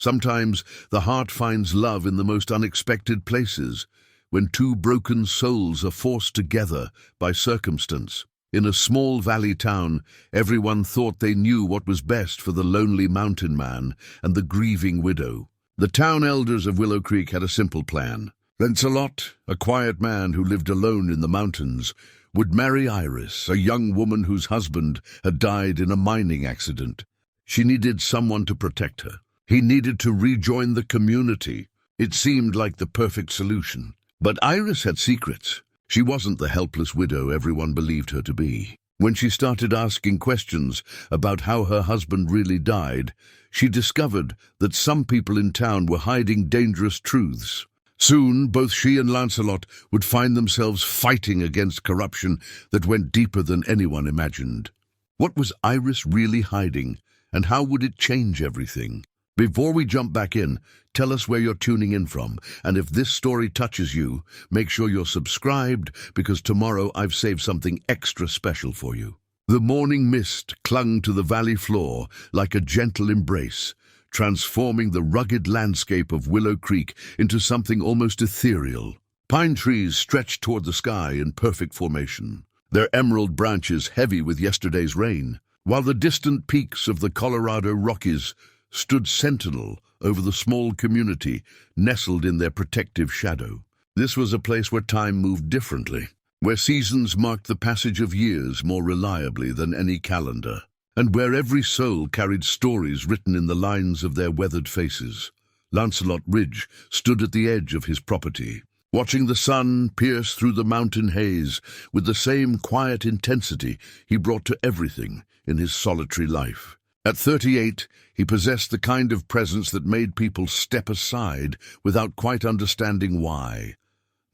Sometimes the heart finds love in the most unexpected places, when two broken souls are forced together by circumstance. In a small valley town, everyone thought they knew what was best for the lonely mountain man and the grieving widow. The town elders of Willow Creek had a simple plan. Lancelot, a quiet man who lived alone in the mountains, would marry Iris, a young woman whose husband had died in a mining accident. She needed someone to protect her. He needed to rejoin the community. It seemed like the perfect solution. But Iris had secrets. She wasn't the helpless widow everyone believed her to be. When she started asking questions about how her husband really died, she discovered that some people in town were hiding dangerous truths. Soon, both she and Lancelot would find themselves fighting against corruption that went deeper than anyone imagined. What was Iris really hiding, and how would it change everything? Before we jump back in, tell us where you're tuning in from, and if this story touches you, make sure you're subscribed, because tomorrow I've saved something extra special for you. The morning mist clung to the valley floor like a gentle embrace, transforming the rugged landscape of Willow Creek into something almost ethereal. Pine trees stretched toward the sky in perfect formation, their emerald branches heavy with yesterday's rain, while the distant peaks of the Colorado Rockies stood sentinel over the small community nestled in their protective shadow. This was a place where time moved differently, where seasons marked the passage of years more reliably than any calendar, and where every soul carried stories written in the lines of their weathered faces. Lancelot Ridge stood at the edge of his property, watching the sun pierce through the mountain haze with the same quiet intensity he brought to everything in his solitary life. At 38, he possessed the kind of presence that made people step aside without quite understanding why.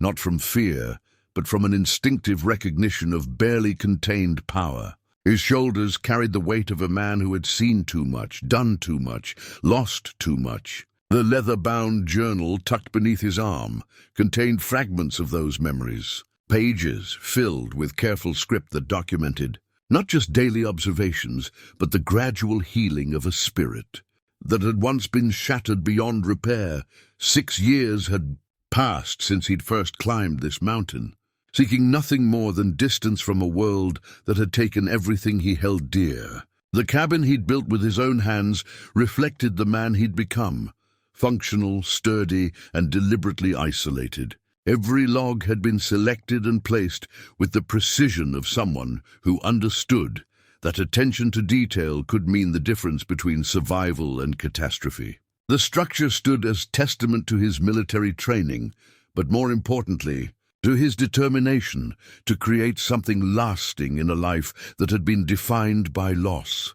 Not from fear, but from an instinctive recognition of barely contained power. His shoulders carried the weight of a man who had seen too much, done too much, lost too much. The leather-bound journal tucked beneath his arm contained fragments of those memories, pages filled with careful script that documented not just daily observations, but the gradual healing of a spirit that had once been shattered beyond repair. 6 years had passed since he'd first climbed this mountain, seeking nothing more than distance from a world that had taken everything he held dear. The cabin he'd built with his own hands reflected the man he'd become, functional, sturdy, and deliberately isolated. Every log had been selected and placed with the precision of someone who understood that attention to detail could mean the difference between survival and catastrophe. The structure stood as testament to his military training, but more importantly, to his determination to create something lasting in a life that had been defined by loss.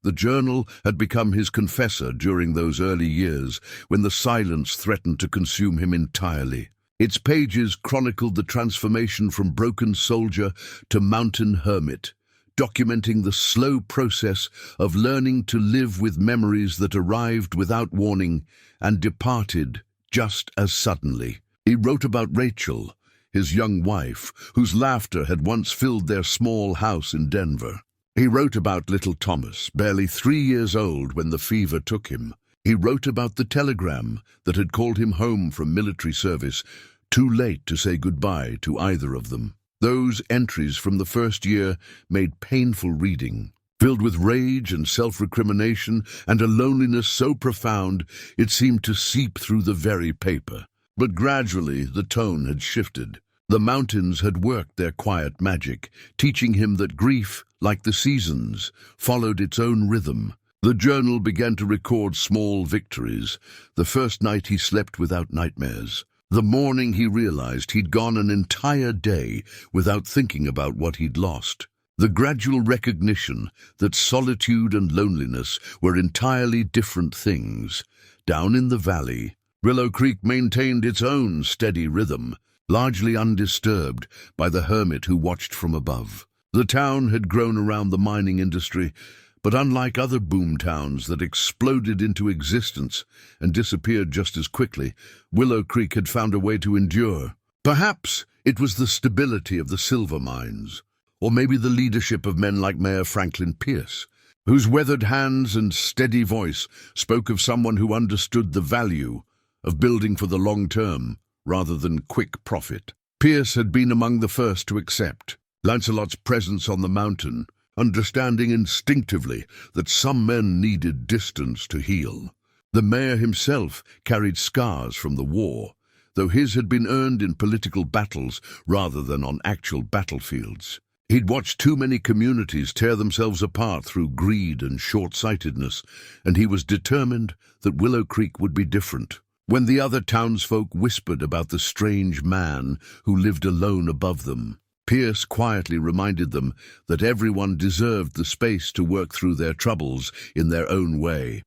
The journal had become his confessor during those early years when the silence threatened to consume him entirely. Its pages chronicled the transformation from broken soldier to mountain hermit, documenting the slow process of learning to live with memories that arrived without warning and departed just as suddenly. He wrote about Rachel, his young wife, whose laughter had once filled their small house in Denver. He wrote about little Thomas, barely 3 years old when the fever took him. He wrote about the telegram that had called him home from military service, too late to say goodbye to either of them. Those entries from the first year made painful reading, filled with rage and self-recrimination and a loneliness so profound it seemed to seep through the very paper. But gradually the tone had shifted. The mountains had worked their quiet magic, teaching him that grief, like the seasons, followed its own rhythm. The journal began to record small victories. The first night he slept without nightmares. The morning he realized he'd gone an entire day without thinking about what he'd lost. The gradual recognition that solitude and loneliness were entirely different things. Down in the valley, Willow Creek maintained its own steady rhythm, largely undisturbed by the hermit who watched from above. The town had grown around the mining industry, but unlike other boom towns that exploded into existence and disappeared just as quickly, Willow Creek had found a way to endure. Perhaps it was the stability of the silver mines, or maybe the leadership of men like Mayor Franklin Pierce, whose weathered hands and steady voice spoke of someone who understood the value of building for the long term rather than quick profit. Pierce had been among the first to accept Lancelot's presence on the mountain, understanding instinctively that some men needed distance to heal. The mayor himself carried scars from the war, though his had been earned in political battles rather than on actual battlefields. He'd watched too many communities tear themselves apart through greed and short-sightedness, and he was determined that Willow Creek would be different. When the other townsfolk whispered about the strange man who lived alone above them, Pierce quietly reminded them that everyone deserved the space to work through their troubles in their own way.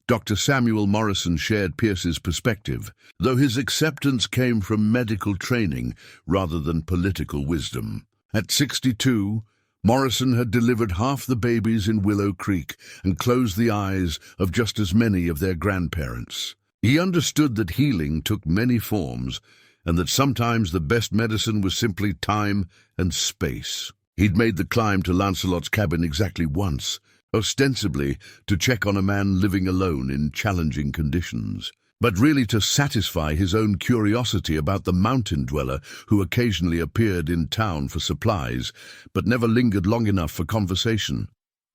Dr. Samuel Morrison shared Pierce's perspective, though his acceptance came from medical training rather than political wisdom. At 62, Morrison had delivered half the babies in Willow Creek and closed the eyes of just as many of their grandparents. He understood that healing took many forms, and that sometimes the best medicine was simply time and space. He'd made the climb to Lancelot's cabin exactly once, ostensibly to check on a man living alone in challenging conditions, but really to satisfy his own curiosity about the mountain dweller who occasionally appeared in town for supplies, but never lingered long enough for conversation.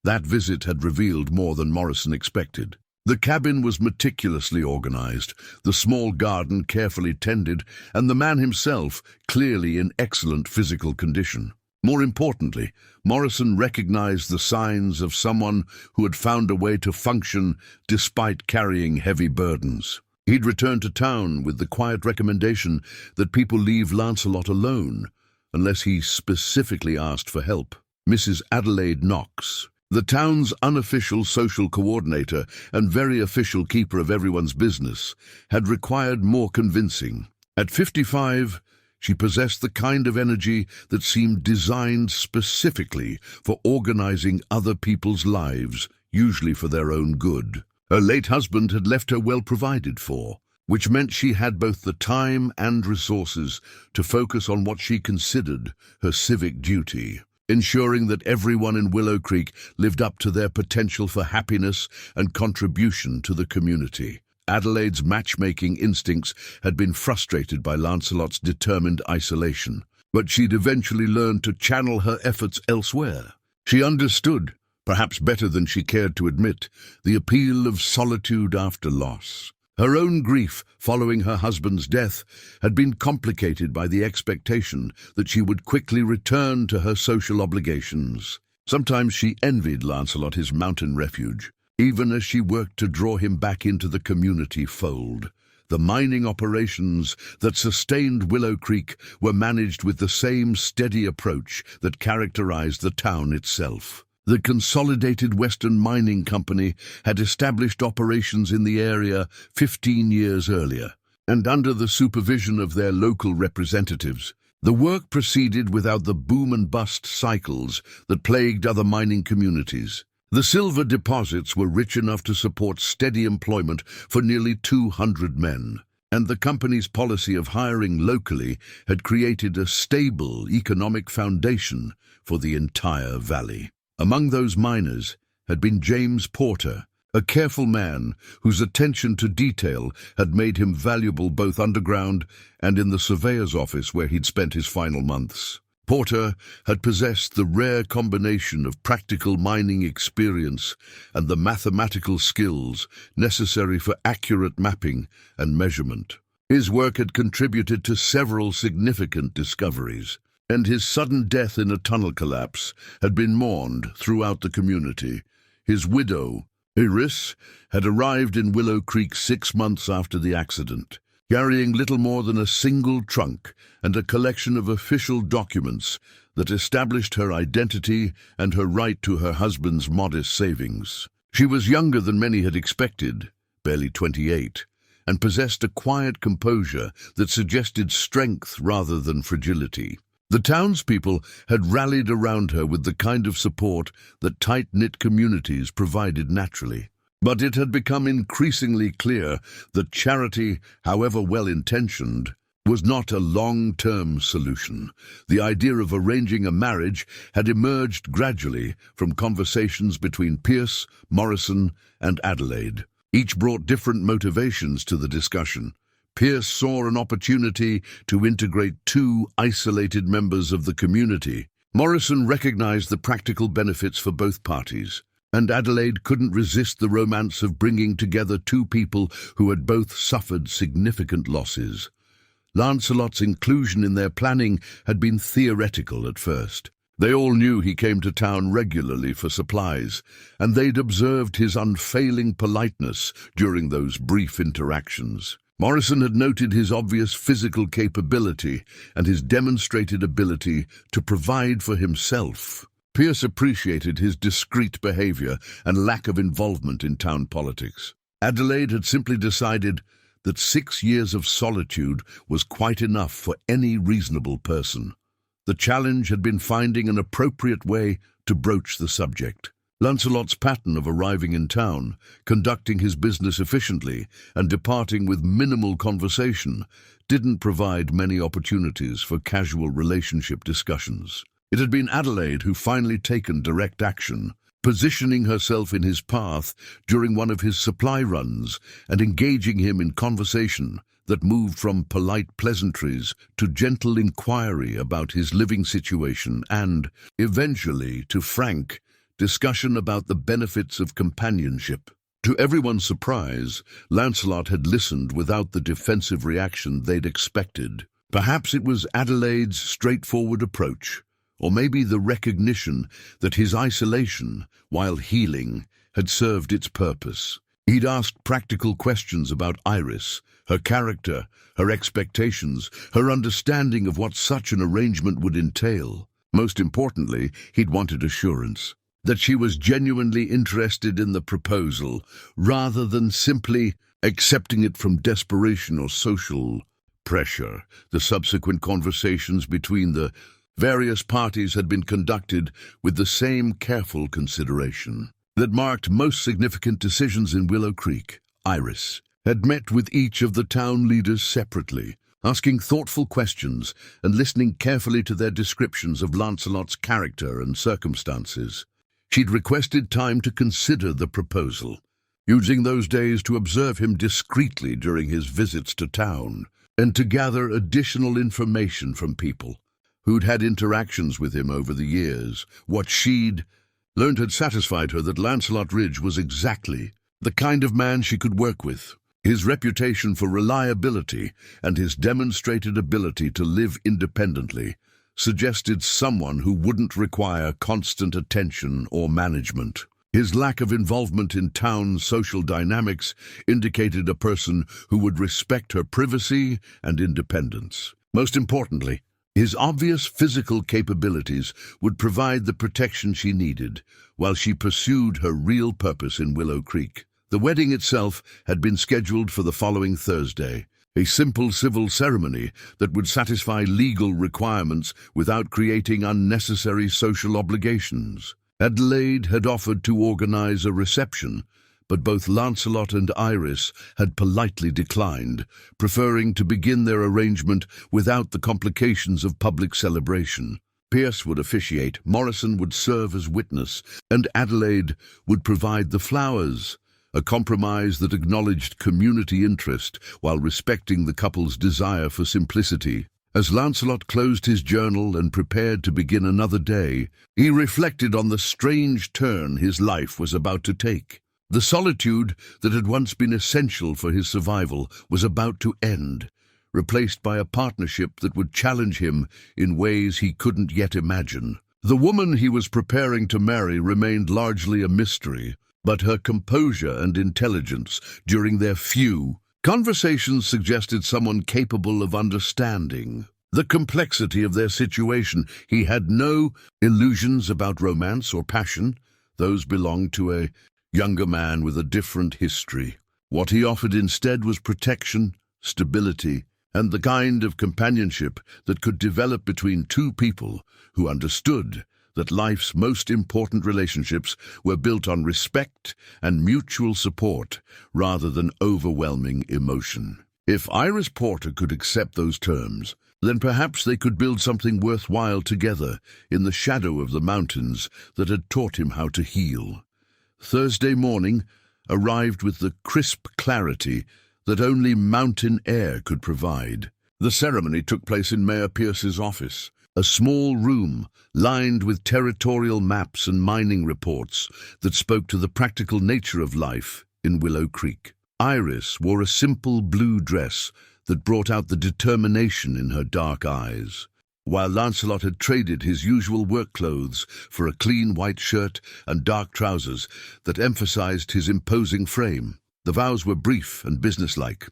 That visit had revealed more than Morrison expected. The cabin was meticulously organized, the small garden carefully tended, and the man himself clearly in excellent physical condition. More importantly, Morrison recognized the signs of someone who had found a way to function despite carrying heavy burdens. He'd returned to town with the quiet recommendation that people leave Lancelot alone, unless he specifically asked for help. Mrs. Adelaide Knox, the town's unofficial social coordinator and very official keeper of everyone's business, had required more convincing. At 55, she possessed the kind of energy that seemed designed specifically for organizing other people's lives, usually for their own good. Her late husband had left her well provided for, which meant she had both the time and resources to focus on what she considered her civic duty, ensuring that everyone in Willow Creek lived up to their potential for happiness and contribution to the community. Adelaide's matchmaking instincts had been frustrated by Lancelot's determined isolation, but she'd eventually learned to channel her efforts elsewhere. She understood, perhaps better than she cared to admit, the appeal of solitude after loss. Her own grief following her husband's death had been complicated by the expectation that she would quickly return to her social obligations. Sometimes she envied Lancelot his mountain refuge, even as she worked to draw him back into the community fold. The mining operations that sustained Willow Creek were managed with the same steady approach that characterized the town itself. The Consolidated Western Mining Company had established operations in the area 15 years earlier, and under the supervision of their local representatives, the work proceeded without the boom-and-bust cycles that plagued other mining communities. The silver deposits were rich enough to support steady employment for nearly 200 men, and the company's policy of hiring locally had created a stable economic foundation for the entire valley. Among those miners had been James Porter, a careful man whose attention to detail had made him valuable both underground and in the surveyor's office where he'd spent his final months. Porter had possessed the rare combination of practical mining experience and the mathematical skills necessary for accurate mapping and measurement. His work had contributed to several significant discoveries, and his sudden death in a tunnel collapse had been mourned throughout the community. His widow, Iris, had arrived in Willow Creek 6 months after the accident, carrying little more than a single trunk and a collection of official documents that established her identity and her right to her husband's modest savings. She was younger than many had expected, barely 28, and possessed a quiet composure that suggested strength rather than fragility. The townspeople had rallied around her with the kind of support that tight-knit communities provided naturally. But it had become increasingly clear that charity, however well-intentioned, was not a long-term solution. The idea of arranging a marriage had emerged gradually from conversations between Pierce, Morrison, and Adelaide. Each brought different motivations to the discussion. Pierce saw an opportunity to integrate two isolated members of the community. Morrison recognized the practical benefits for both parties, and Adelaide couldn't resist the romance of bringing together two people who had both suffered significant losses. Lancelot's inclusion in their planning had been theoretical at first. They all knew he came to town regularly for supplies, and they'd observed his unfailing politeness during those brief interactions. Morrison had noted his obvious physical capability and his demonstrated ability to provide for himself. Pierce appreciated his discreet behavior and lack of involvement in town politics. Adelaide had simply decided that 6 years of solitude was quite enough for any reasonable person. The challenge had been finding an appropriate way to broach the subject. Lancelot's pattern of arriving in town, conducting his business efficiently, and departing with minimal conversation didn't provide many opportunities for casual relationship discussions. It had been Adelaide who finally taken direct action, positioning herself in his path during one of his supply runs and engaging him in conversation that moved from polite pleasantries to gentle inquiry about his living situation and, eventually, to frank discussion about the benefits of companionship. To everyone's surprise, Lancelot had listened without the defensive reaction they'd expected. Perhaps it was Adelaide's straightforward approach, or maybe the recognition that his isolation, while healing, had served its purpose. He'd asked practical questions about Iris, her character, her expectations, her understanding of what such an arrangement would entail. Most importantly, he'd wanted assurance that she was genuinely interested in the proposal, rather than simply accepting it from desperation or social pressure. The subsequent conversations between the various parties had been conducted with the same careful consideration that marked most significant decisions in Willow Creek. Iris had met with each of the town leaders separately, asking thoughtful questions and listening carefully to their descriptions of Lancelot's character and circumstances. She'd requested time to consider the proposal, using those days to observe him discreetly during his visits to town, and to gather additional information from people who'd had interactions with him over the years. What she'd learned had satisfied her that Lancelot Ridge was exactly the kind of man she could work with. His reputation for reliability and his demonstrated ability to live independently suggested someone who wouldn't require constant attention or management. His lack of involvement in town social dynamics indicated a person who would respect her privacy and independence. Most importantly, his obvious physical capabilities would provide the protection she needed while she pursued her real purpose in Willow Creek. The wedding itself had been scheduled for the following Thursday, a simple civil ceremony that would satisfy legal requirements without creating unnecessary social obligations. Adelaide had offered to organize a reception, but both Lancelot and Iris had politely declined, preferring to begin their arrangement without the complications of public celebration. Pierce would officiate, Morrison would serve as witness, and Adelaide would provide the flowers, a compromise that acknowledged community interest while respecting the couple's desire for simplicity. As Lancelot closed his journal and prepared to begin another day, he reflected on the strange turn his life was about to take. The solitude that had once been essential for his survival was about to end, replaced by a partnership that would challenge him in ways he couldn't yet imagine. The woman he was preparing to marry remained largely a mystery, but her composure and intelligence during their few conversations suggested someone capable of understanding the complexity of their situation. He had no illusions about romance or passion. Those belonged to a younger man with a different history. What he offered instead was protection, stability, and the kind of companionship that could develop between two people who understood that life's most important relationships were built on respect and mutual support rather than overwhelming emotion. If Iris Porter could accept those terms, then perhaps they could build something worthwhile together in the shadow of the mountains that had taught him how to heal. Thursday morning arrived with the crisp clarity that only mountain air could provide. The ceremony took place in Mayor Pierce's office, a small room lined with territorial maps and mining reports that spoke to the practical nature of life in Willow Creek. Iris wore a simple blue dress that brought out the determination in her dark eyes, while Lancelot had traded his usual work clothes for a clean white shirt and dark trousers that emphasized his imposing frame. The vows were brief and businesslike,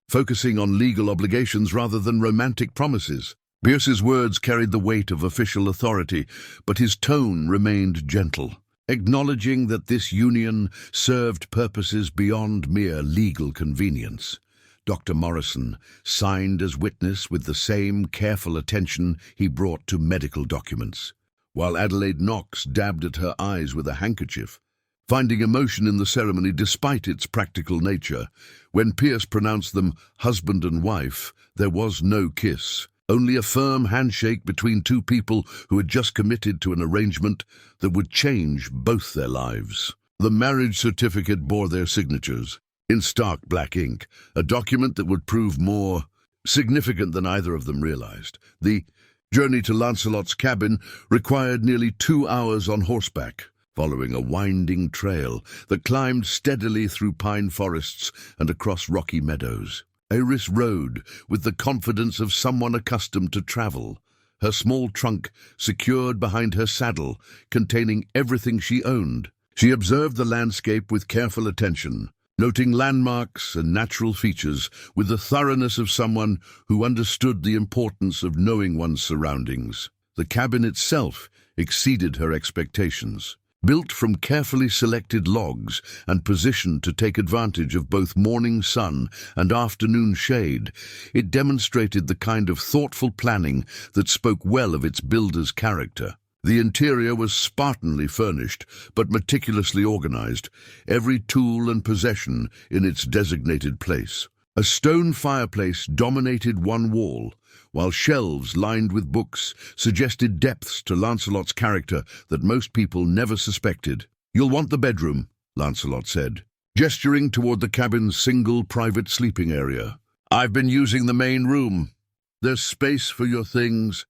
focusing on legal obligations rather than romantic promises. Pierce's words carried the weight of official authority, but his tone remained gentle, acknowledging that this union served purposes beyond mere legal convenience. Dr. Morrison signed as witness with the same careful attention he brought to medical documents, while Adelaide Knox dabbed at her eyes with a handkerchief, finding emotion in the ceremony despite its practical nature. When Pierce pronounced them husband and wife, there was no kiss, only a firm handshake between two people who had just committed to an arrangement that would change both their lives. The marriage certificate bore their signatures, in stark black ink, a document that would prove more significant than either of them realized. The journey to Lancelot's cabin required nearly 2 hours on horseback, following a winding trail that climbed steadily through pine forests and across rocky meadows. Iris rode with the confidence of someone accustomed to travel, her small trunk secured behind her saddle, containing everything she owned. She observed the landscape with careful attention, noting landmarks and natural features with the thoroughness of someone who understood the importance of knowing one's surroundings. The cabin itself exceeded her expectations. Built from carefully selected logs and positioned to take advantage of both morning sun and afternoon shade, it demonstrated the kind of thoughtful planning that spoke well of its builder's character. The interior was spartanly furnished, but meticulously organized, every tool and possession in its designated place. A stone fireplace dominated one wall, while shelves lined with books suggested depths to Lancelot's character that most people never suspected. "You'll want the bedroom," Lancelot said, gesturing toward the cabin's single private sleeping area. "I've been using the main room. There's space for your things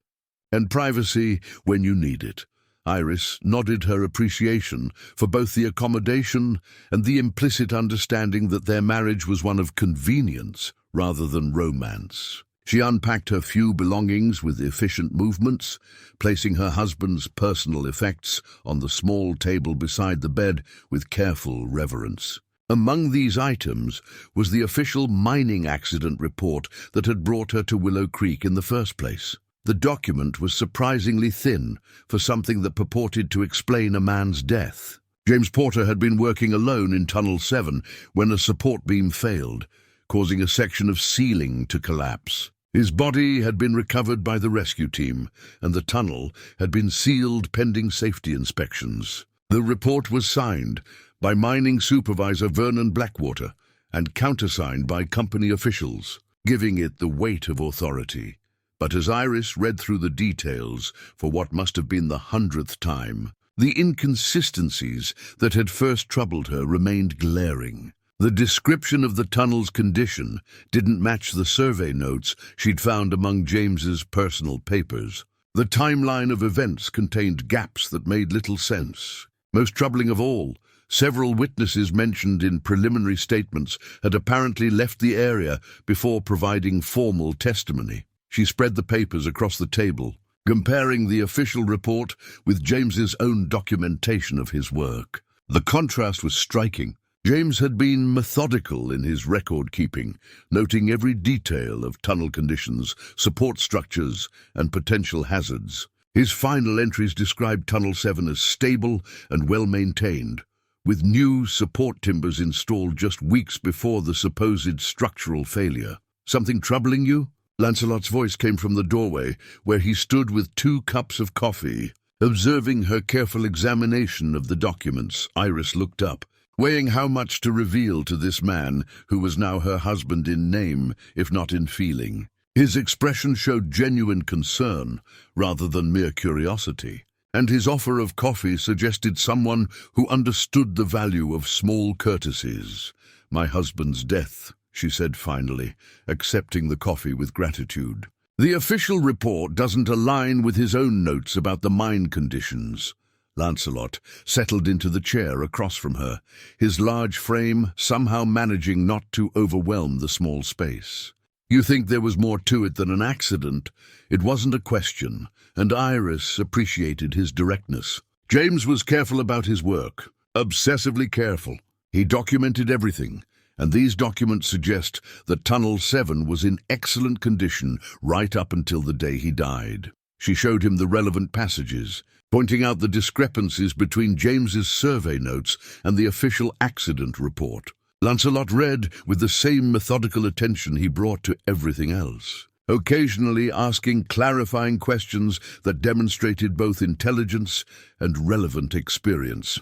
and privacy when you need it." Iris nodded her appreciation for both the accommodation and the implicit understanding that their marriage was one of convenience rather than romance. She unpacked her few belongings with efficient movements, placing her husband's personal effects on the small table beside the bed with careful reverence. Among these items was the official mining accident report that had brought her to Willow Creek in the first place. The document was surprisingly thin for something that purported to explain a man's death. James Porter had been working alone in Tunnel 7 when a support beam failed, causing a section of ceiling to collapse. His body had been recovered by the rescue team, and the tunnel had been sealed pending safety inspections. The report was signed by mining supervisor Vernon Blackwater and countersigned by company officials, giving it the weight of authority. But as Iris read through the details for what must have been the 100th time, the inconsistencies that had first troubled her remained glaring. The description of the tunnel's condition didn't match the survey notes she'd found among James's personal papers. The timeline of events contained gaps that made little sense. Most troubling of all, several witnesses mentioned in preliminary statements had apparently left the area before providing formal testimony. She spread the papers across the table, comparing the official report with James's own documentation of his work. The contrast was striking. James had been methodical in his record-keeping, noting every detail of tunnel conditions, support structures, and potential hazards. His final entries described Tunnel 7 as stable and well-maintained, with new support timbers installed just weeks before the supposed structural failure. "Something troubling you?" Lancelot's voice came from the doorway, where he stood with 2 cups of coffee. Observing her careful examination of the documents, Iris looked up. weighing how much to reveal to this man who was now her husband in name, if not in feeling. His expression showed genuine concern rather than mere curiosity, and his offer of coffee suggested someone who understood the value of small courtesies. "My husband's death," she said finally, accepting the coffee with gratitude. "The official report doesn't align with his own notes about the mine conditions." Lancelot settled into the chair across from her, his large frame somehow managing not to overwhelm the small space. "You think there was more to it than an accident?" It wasn't a question, and Iris appreciated his directness. James was careful about his work, obsessively careful. He documented everything, and these documents suggest that Tunnel 7 was in excellent condition right up until the day he died. She showed him the relevant passages, pointing out the discrepancies between James's survey notes and the official accident report. Lancelot read with the same methodical attention he brought to everything else, occasionally asking clarifying questions that demonstrated both intelligence and relevant experience.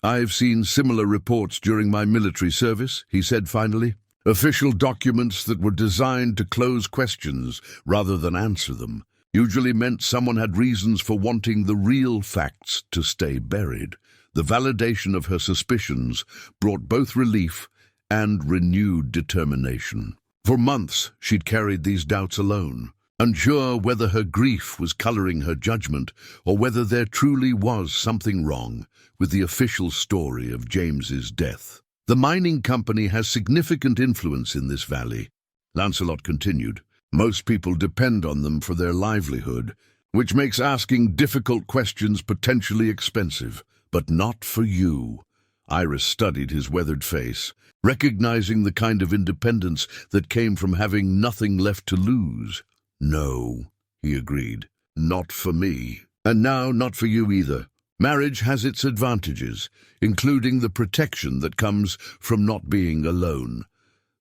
"I've seen similar reports during my military service," he said finally. "Official documents that were designed to close questions rather than answer them usually meant someone had reasons for wanting the real facts to stay buried." The validation of her suspicions brought both relief and renewed determination. For months she'd carried these doubts alone, unsure whether her grief was coloring her judgment or whether there truly was something wrong with the official story of James's death. "The mining company has significant influence in this valley," Lancelot continued. "Most people depend on them for their livelihood, which makes asking difficult questions potentially expensive. But not for you." Iris studied his weathered face, recognizing the kind of independence that came from having nothing left to lose. "No," he agreed, "not for me. And now not for you either. Marriage has its advantages, including the protection that comes from not being alone."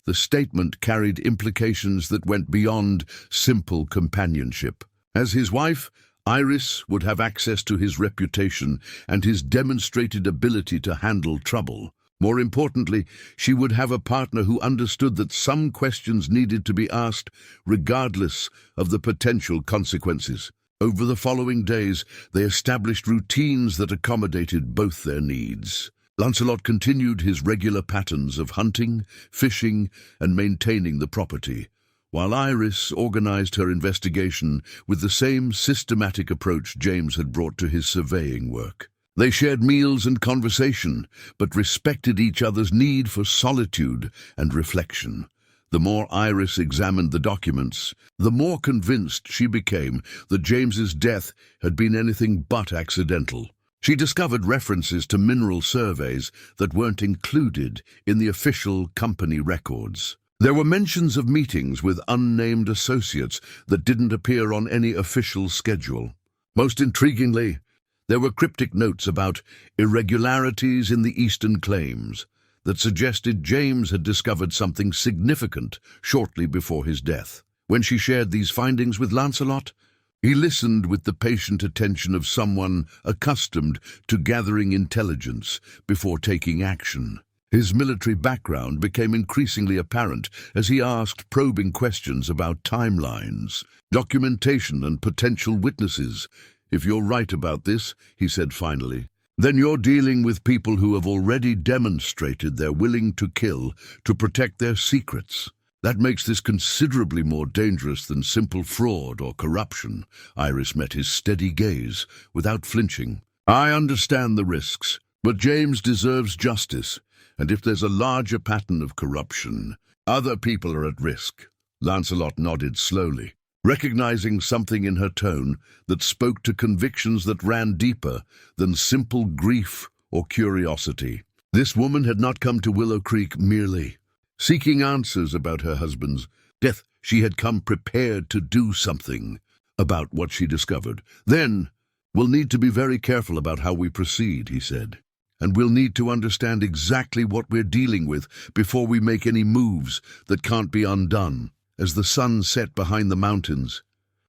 The statement carried implications that went beyond simple companionship. As his wife, Iris would have access to his reputation and his demonstrated ability to handle trouble. More importantly, she would have a partner who understood that some questions needed to be asked regardless of the potential consequences. Over the following days, they established routines that accommodated both their needs. Lancelot continued his regular patterns of hunting, fishing, and maintaining the property, while Iris organized her investigation with the same systematic approach James had brought to his surveying work. They shared meals and conversation, but respected each other's need for solitude and reflection. The more Iris examined the documents, the more convinced she became that James's death had been anything but accidental. She discovered references to mineral surveys that weren't included in the official company records. There were mentions of meetings with unnamed associates that didn't appear on any official schedule. Most intriguingly, there were cryptic notes about irregularities in the eastern claims that suggested James had discovered something significant shortly before his death. When she shared these findings with Lancelot, he listened with the patient attention of someone accustomed to gathering intelligence before taking action. His military background became increasingly apparent as he asked probing questions about timelines, documentation, and potential witnesses. "If you're right about this," he said finally, "then you're dealing with people who have already demonstrated they're willing to kill to protect their secrets. That makes this considerably more dangerous than simple fraud or corruption." Iris met his steady gaze without flinching. "I understand the risks, but James deserves justice, and if there's a larger pattern of corruption, other people are at risk." Lancelot nodded slowly, recognizing something in her tone that spoke to convictions that ran deeper than simple grief or curiosity. This woman had not come to Willow Creek merely seeking answers about her husband's death. She had come prepared to do something about what she discovered. "Then, we'll need to be very careful about how we proceed," he said. "And we'll need to understand exactly what we're dealing with before we make any moves that can't be undone." As the sun set behind the mountains,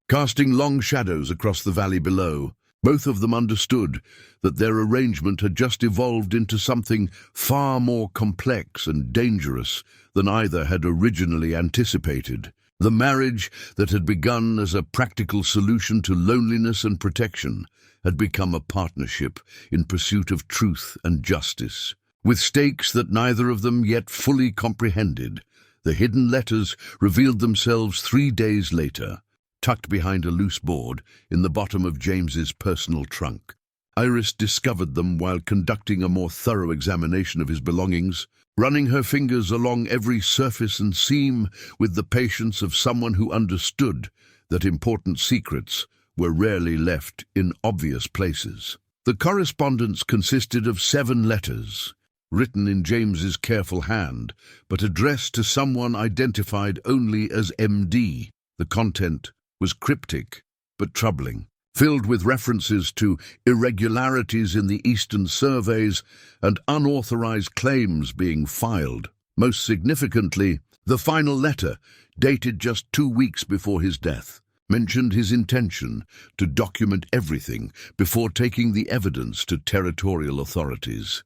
casting long shadows across the valley below, Both of them understood that their arrangement had just evolved into something far more complex and dangerous than either had originally anticipated. The marriage that had begun as a practical solution to loneliness and protection had become a partnership in pursuit of truth and justice. With stakes that neither of them yet fully comprehended, the hidden letters revealed themselves 3 days later, tucked behind a loose board in the bottom of James's personal trunk. Iris discovered them while conducting a more thorough examination of his belongings, running her fingers along every surface and seam with the patience of someone who understood that important secrets were rarely left in obvious places. The correspondence consisted of 7 letters, written in James's careful hand, but addressed to someone identified only as MD. The content was cryptic but troubling, filled with references to irregularities in the Eastern surveys and unauthorized claims being filed. Most significantly, the final letter, dated just 2 weeks before his death, mentioned his intention to document everything before taking the evidence to territorial authorities.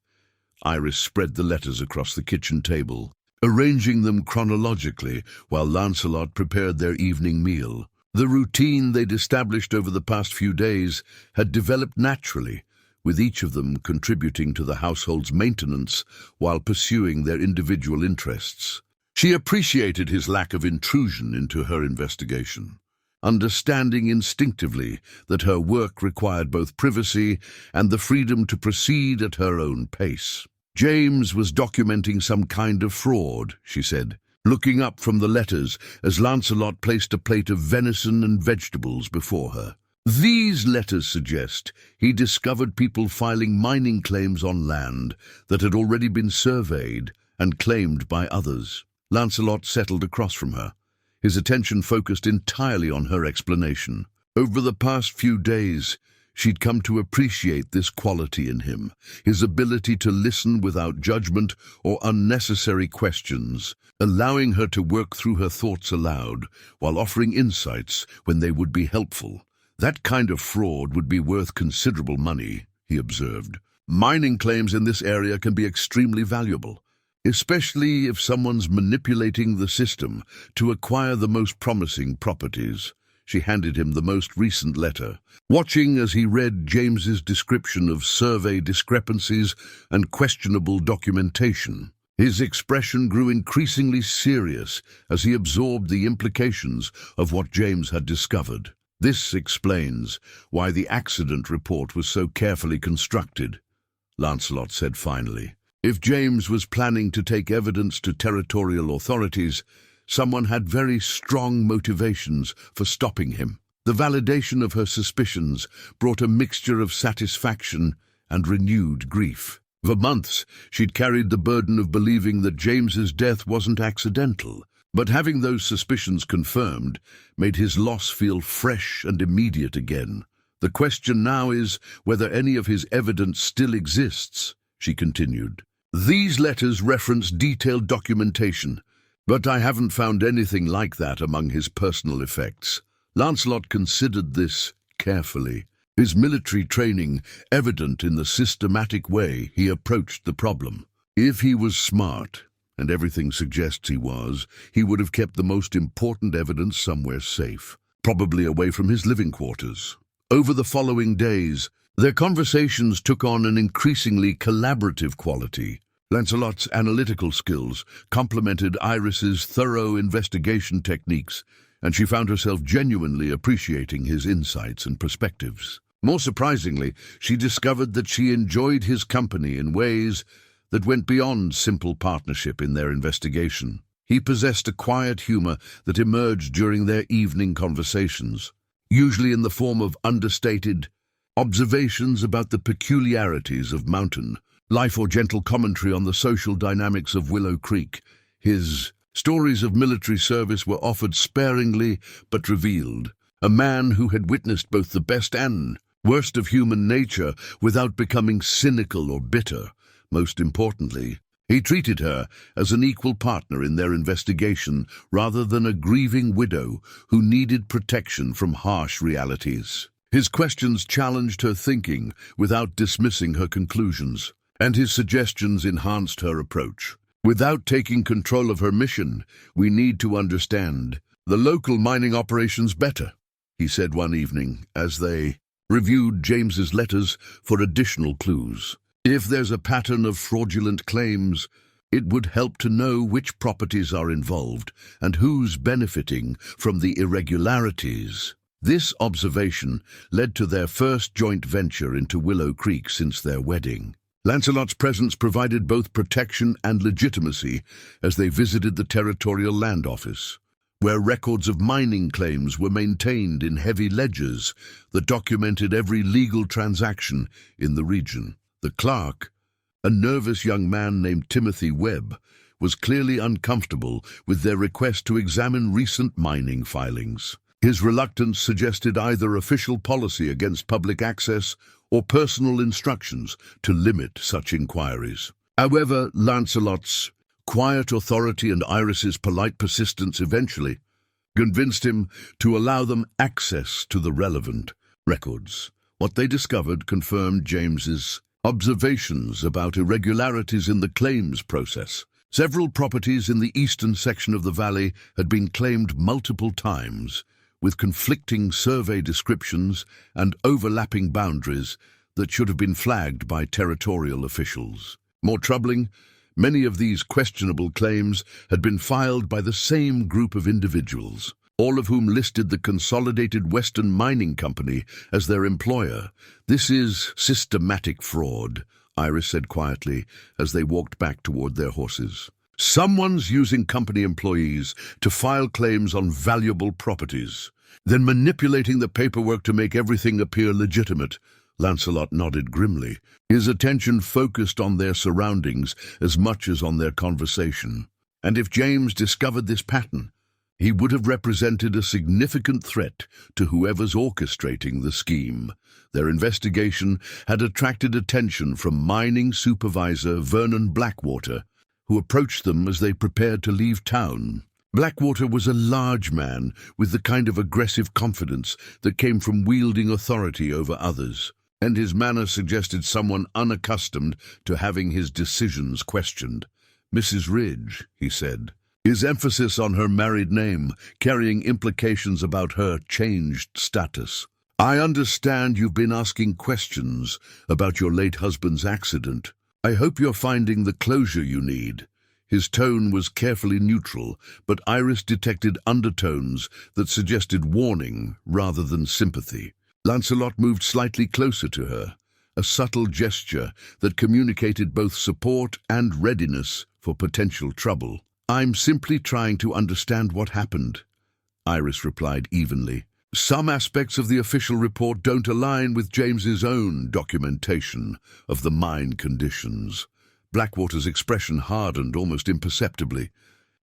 Iris spread the letters across the kitchen table, arranging them chronologically while Lancelot prepared their evening meal. The routine they'd established over the past few days had developed naturally, with each of them contributing to the household's maintenance while pursuing their individual interests. She appreciated his lack of intrusion into her investigation, understanding instinctively that her work required both privacy and the freedom to proceed at her own pace. James was documenting some kind of fraud, she said, looking up from the letters as Lancelot placed a plate of venison and vegetables before her. These letters suggest he discovered people filing mining claims on land that had already been surveyed and claimed by others. Lancelot settled across from her, his attention focused entirely on her explanation. Over the past few days, she'd come to appreciate this quality in him, his ability to listen without judgment or unnecessary questions, allowing her to work through her thoughts aloud while offering insights when they would be helpful. That kind of fraud would be worth considerable money, he observed. Mining claims in this area can be extremely valuable, especially if someone's manipulating the system to acquire the most promising properties. She handed him the most recent letter, watching as he read James's description of survey discrepancies and questionable documentation. His expression grew increasingly serious as he absorbed the implications of what James had discovered. This explains why the accident report was so carefully constructed, Lancelot said finally. If James was planning to take evidence to territorial authorities, someone had very strong motivations for stopping him. The validation of her suspicions brought a mixture of satisfaction and renewed grief. For months, she'd carried the burden of believing that James's death wasn't accidental, but having those suspicions confirmed made his loss feel fresh and immediate again. The question now is whether any of his evidence still exists, she continued. These letters reference detailed documentation, but I haven't found anything like that among his personal effects. Lancelot considered this carefully, his military training evident in the systematic way he approached the problem. If he was smart, and everything suggests he would have kept the most important evidence somewhere safe, probably away from his living quarters. Over the following days, their conversations took on an increasingly collaborative quality. Lancelot's analytical skills complemented Iris's thorough investigation techniques, and she found herself genuinely appreciating his insights and perspectives. More surprisingly, she discovered that she enjoyed his company in ways that went beyond simple partnership in their investigation. He possessed a quiet humor that emerged during their evening conversations, usually in the form of understated observations about the peculiarities of mountain life or gentle commentary on the social dynamics of Willow Creek. His stories of military service were offered sparingly but revealed a man who had witnessed both the best and worst of human nature without becoming cynical or bitter. Most importantly, he treated her as an equal partner in their investigation rather than a grieving widow who needed protection from harsh realities. His questions challenged her thinking without dismissing her conclusions, and his suggestions enhanced her approach. Without taking control of her mission, we need to understand the local mining operations better, he said one evening as they reviewed James's letters for additional clues. If there's a pattern of fraudulent claims, it would help to know which properties are involved and who's benefiting from the irregularities. This observation led to their first joint venture into Willow Creek since their wedding. Lancelot's presence provided both protection and legitimacy as they visited the Territorial Land Office, where records of mining claims were maintained in heavy ledgers that documented every legal transaction in the region. The clerk, a nervous young man named Timothy Webb, was clearly uncomfortable with their request to examine recent mining filings. His reluctance suggested either official policy against public access or personal instructions to limit such inquiries. However, Lancelot's quiet authority and Iris's polite persistence eventually convinced him to allow them access to the relevant records. What they discovered confirmed James's observations about irregularities in the claims process. Several properties in the eastern section of the valley had been claimed multiple times, with conflicting survey descriptions and overlapping boundaries that should have been flagged by territorial officials. More troubling, many of these questionable claims had been filed by the same group of individuals, all of whom listed the Consolidated Western Mining Company as their employer. This is systematic fraud, Iris said quietly as they walked back toward their horses. Someone's using company employees to file claims on valuable properties, then manipulating the paperwork to make everything appear legitimate. Lancelot nodded grimly, his attention focused on their surroundings as much as on their conversation. And if James discovered this pattern, he would have represented a significant threat to whoever's orchestrating the scheme. Their investigation had attracted attention from mining supervisor Vernon Blackwater, who approached them as they prepared to leave town. Blackwater was a large man with the kind of aggressive confidence that came from wielding authority over others, and his manner suggested someone unaccustomed to having his decisions questioned. "Mrs. Ridge," he said, his emphasis on her married name carrying implications about her changed status. "I understand you've been asking questions about your late husband's accident. I hope you're finding the closure you need." His tone was carefully neutral, but Iris detected undertones that suggested warning rather than sympathy. Lancelot moved slightly closer to her, a subtle gesture that communicated both support and readiness for potential trouble. "I'm simply trying to understand what happened," Iris replied evenly. "Some aspects of the official report don't align with James's own documentation of the mine conditions." Blackwater's expression hardened almost imperceptibly.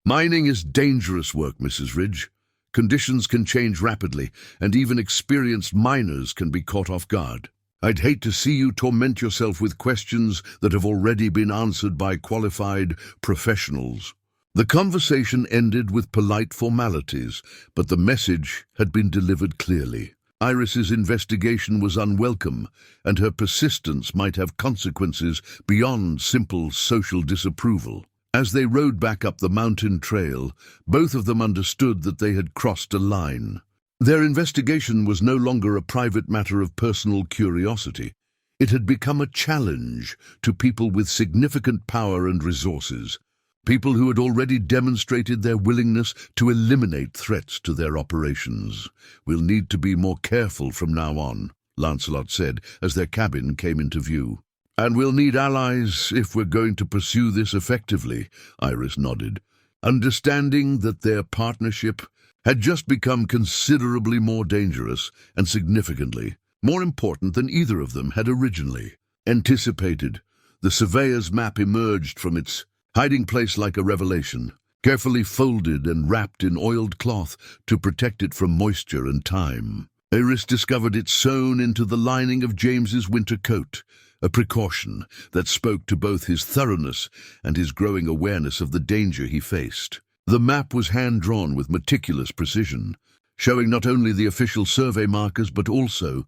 "Mining is dangerous work, Mrs. Ridge. Conditions can change rapidly, and even experienced miners can be caught off guard. I'd hate to see you torment yourself with questions that have already been answered by qualified professionals." The conversation ended with polite formalities, but the message had been delivered clearly. Iris's investigation was unwelcome, and her persistence might have consequences beyond simple social disapproval. As they rode back up the mountain trail, both of them understood that they had crossed a line. Their investigation was no longer a private matter of personal curiosity. It had become a challenge to people with significant power and resources, people who had already demonstrated their willingness to eliminate threats to their operations. "We'll need to be more careful from now on," Lancelot said as their cabin came into view. "And we'll need allies if we're going to pursue this effectively," Iris nodded, understanding that their partnership had just become considerably more dangerous and significantly more important than either of them had originally anticipated. The surveyor's map emerged from its hiding place like a revelation, carefully folded and wrapped in oiled cloth to protect it from moisture and time. Iris discovered it sewn into the lining of James's winter coat, a precaution that spoke to both his thoroughness and his growing awareness of the danger he faced. The map was hand-drawn with meticulous precision, showing not only the official survey markers but also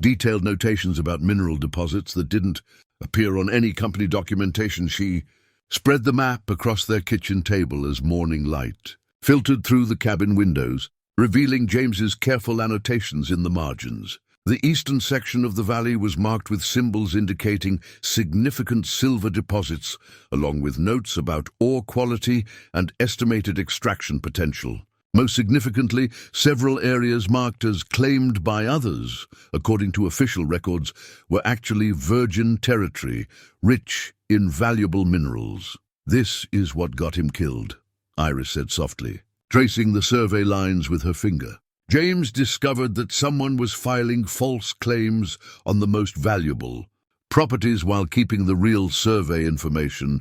detailed notations about mineral deposits that didn't appear on any company documentation. She spread the map across their kitchen table as morning light filtered through the cabin windows, revealing James's careful annotations in the margins. The eastern section of the valley was marked with symbols indicating significant silver deposits, along with notes about ore quality and estimated extraction potential. Most significantly, several areas marked as claimed by others, according to official records, were actually virgin territory, rich in valuable minerals. "This is what got him killed," Iris said softly, tracing the survey lines with her finger. James discovered that someone was filing false claims on the most valuable properties while keeping the real survey information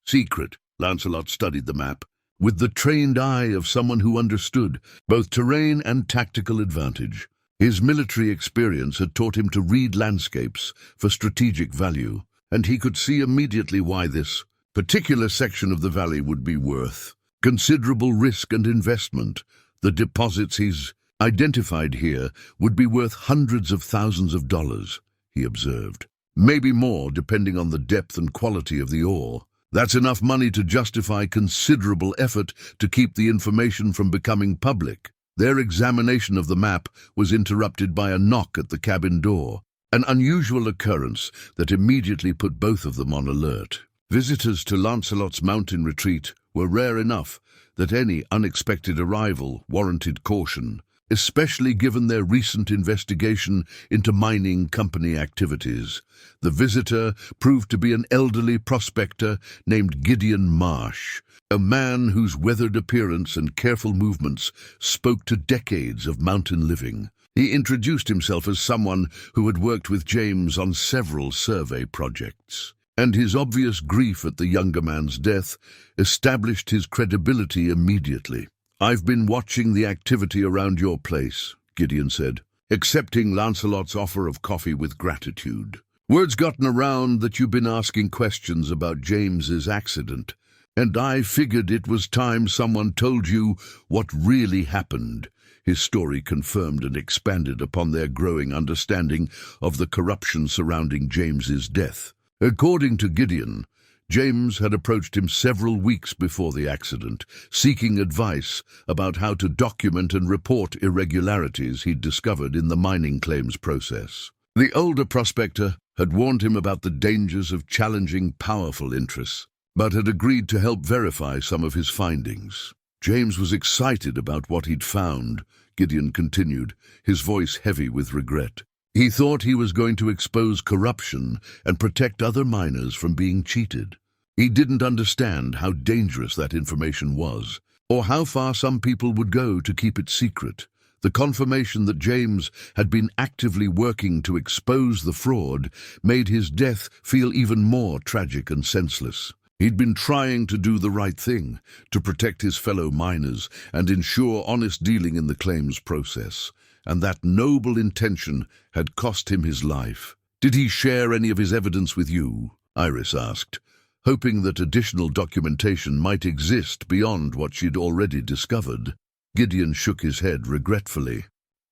secret. Lancelot studied the map with the trained eye of someone who understood both terrain and tactical advantage. His military experience had taught him to read landscapes for strategic value, and he could see immediately why this particular section of the valley would be worth considerable risk and investment. The deposits he's identified here would be worth hundreds of thousands of dollars, he observed. Maybe more, depending on the depth and quality of the ore. That's enough money to justify considerable effort to keep the information from becoming public. Their examination of the map was interrupted by a knock at the cabin door, an unusual occurrence that immediately put both of them on alert. Visitors to Lancelot's mountain retreat were rare enough that any unexpected arrival warranted caution, especially given their recent investigation into mining company activities. The visitor proved to be an elderly prospector named Gideon Marsh, a man whose weathered appearance and careful movements spoke to decades of mountain living. He introduced himself as someone who had worked with James on several survey projects, and his obvious grief at the younger man's death established his credibility immediately. "I've been watching the activity around your place," Gideon said, accepting Lancelot's offer of coffee with gratitude. "Word's gotten around that you've been asking questions about James's accident, and I figured it was time someone told you what really happened." His story confirmed and expanded upon their growing understanding of the corruption surrounding James's death. According to Gideon, James had approached him several weeks before the accident, seeking advice about how to document and report irregularities he'd discovered in the mining claims process. The older prospector had warned him about the dangers of challenging powerful interests, but had agreed to help verify some of his findings. James was excited about what he'd found, Gideon continued, his voice heavy with regret. He thought he was going to expose corruption and protect other miners from being cheated. He didn't understand how dangerous that information was, or how far some people would go to keep it secret. The confirmation that James had been actively working to expose the fraud made his death feel even more tragic and senseless. He'd been trying to do the right thing, to protect his fellow miners and ensure honest dealing in the claims process, and that noble intention had cost him his life. "Did he share any of his evidence with you?" Iris asked, hoping that additional documentation might exist beyond what she'd already discovered. Gideon shook his head regretfully.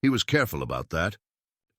"He was careful about that.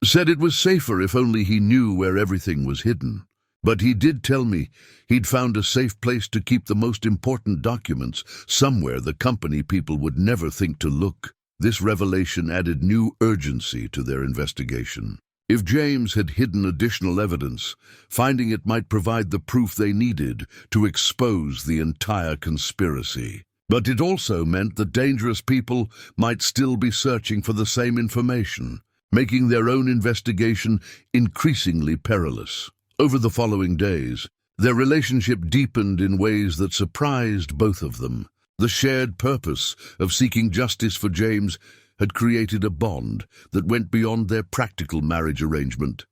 Said it was safer if only he knew where everything was hidden. But he did tell me he'd found a safe place to keep the most important documents, somewhere the company people would never think to look." This revelation added new urgency to their investigation. If James had hidden additional evidence, finding it might provide the proof they needed to expose the entire conspiracy. But it also meant that dangerous people might still be searching for the same information, making their own investigation increasingly perilous. Over the following days, their relationship deepened in ways that surprised both of them. The shared purpose of seeking justice for James had created a bond that went beyond their practical marriage arrangement,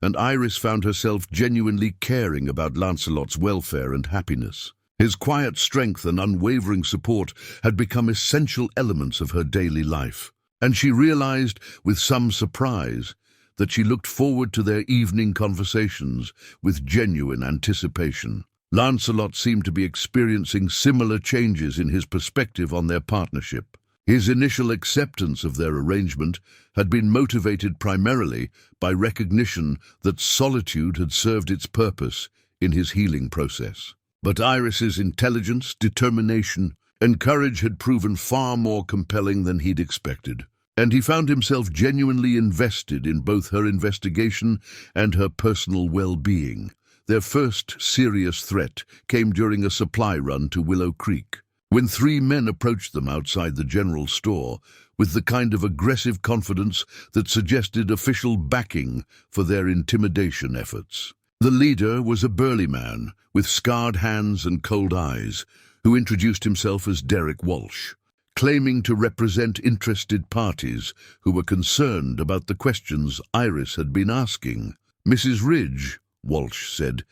and Iris found herself genuinely caring about Lancelot's welfare and happiness. His quiet strength and unwavering support had become essential elements of her daily life, and she realized with some surprise that she looked forward to their evening conversations with genuine anticipation. Lancelot seemed to be experiencing similar changes in his perspective on their partnership. His initial acceptance of their arrangement had been motivated primarily by recognition that solitude had served its purpose in his healing process. But Iris's intelligence, determination, and courage had proven far more compelling than he'd expected, and he found himself genuinely invested in both her investigation and her personal well-being. Their first serious threat came during a supply run to Willow Creek, when 3 men approached them outside the general store with the kind of aggressive confidence that suggested official backing for their intimidation efforts. The leader was a burly man with scarred hands and cold eyes, who introduced himself as Derek Walsh, claiming to represent interested parties who were concerned about the questions Iris had been asking. "Mrs. Ridge," Walsh said,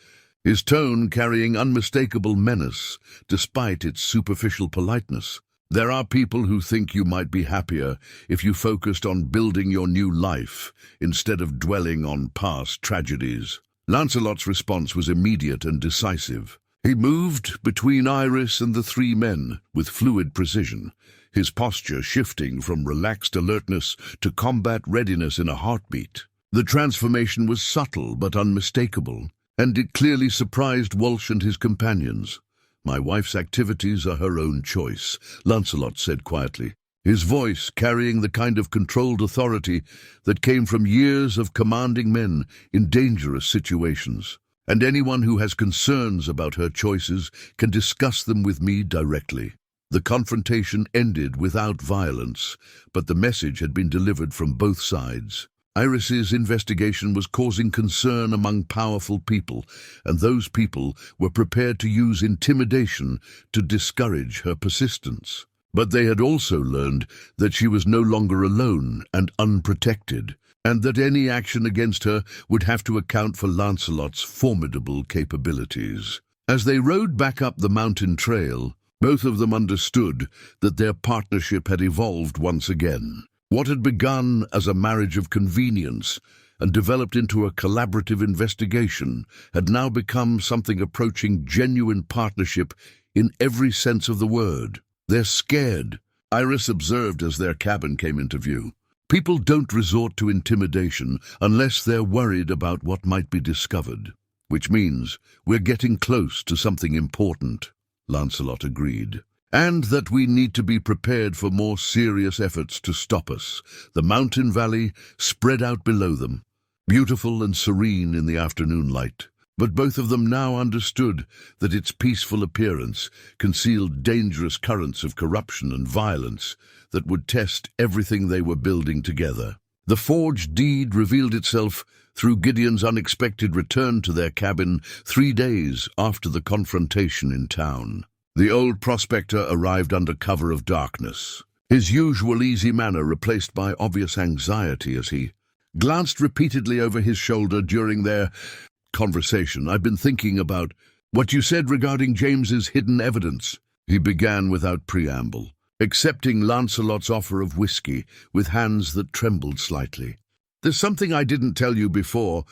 his tone carrying unmistakable menace despite its superficial politeness. "There are people who think you might be happier if you focused on building your new life instead of dwelling on past tragedies." Lancelot's response was immediate and decisive. He moved between Iris and the 3 men with fluid precision, his posture shifting from relaxed alertness to combat readiness in a heartbeat. The transformation was subtle but unmistakable, and it clearly surprised Walsh and his companions. "My wife's activities are her own choice," Lancelot said quietly, his voice carrying the kind of controlled authority that came from years of commanding men in dangerous situations. "And anyone who has concerns about her choices can discuss them with me directly." The confrontation ended without violence, but the message had been delivered from both sides. Iris's investigation was causing concern among powerful people, and those people were prepared to use intimidation to discourage her persistence. But they had also learned that she was no longer alone and unprotected, and that any action against her would have to account for Lancelot's formidable capabilities. As they rode back up the mountain trail, both of them understood that their partnership had evolved once again. What had begun as a marriage of convenience and developed into a collaborative investigation had now become something approaching genuine partnership in every sense of the word. "They're scared," Iris observed as their cabin came into view. "People don't resort to intimidation unless they're worried about what might be discovered. Which means we're getting close to something important," Lancelot agreed. "And that we need to be prepared for more serious efforts to stop us." The mountain valley spread out below them, beautiful and serene in the afternoon light. But both of them now understood that its peaceful appearance concealed dangerous currents of corruption and violence that would test everything they were building together. The forged deed revealed itself through Gideon's unexpected return to their cabin 3 days after the confrontation in town. The old prospector arrived under cover of darkness, his usual easy manner replaced by obvious anxiety as he glanced repeatedly over his shoulder during their conversation. "I've been thinking about what you said regarding James's hidden evidence," he began without preamble, accepting Lancelot's offer of whiskey with hands that trembled slightly. "There's something I didn't tell you before,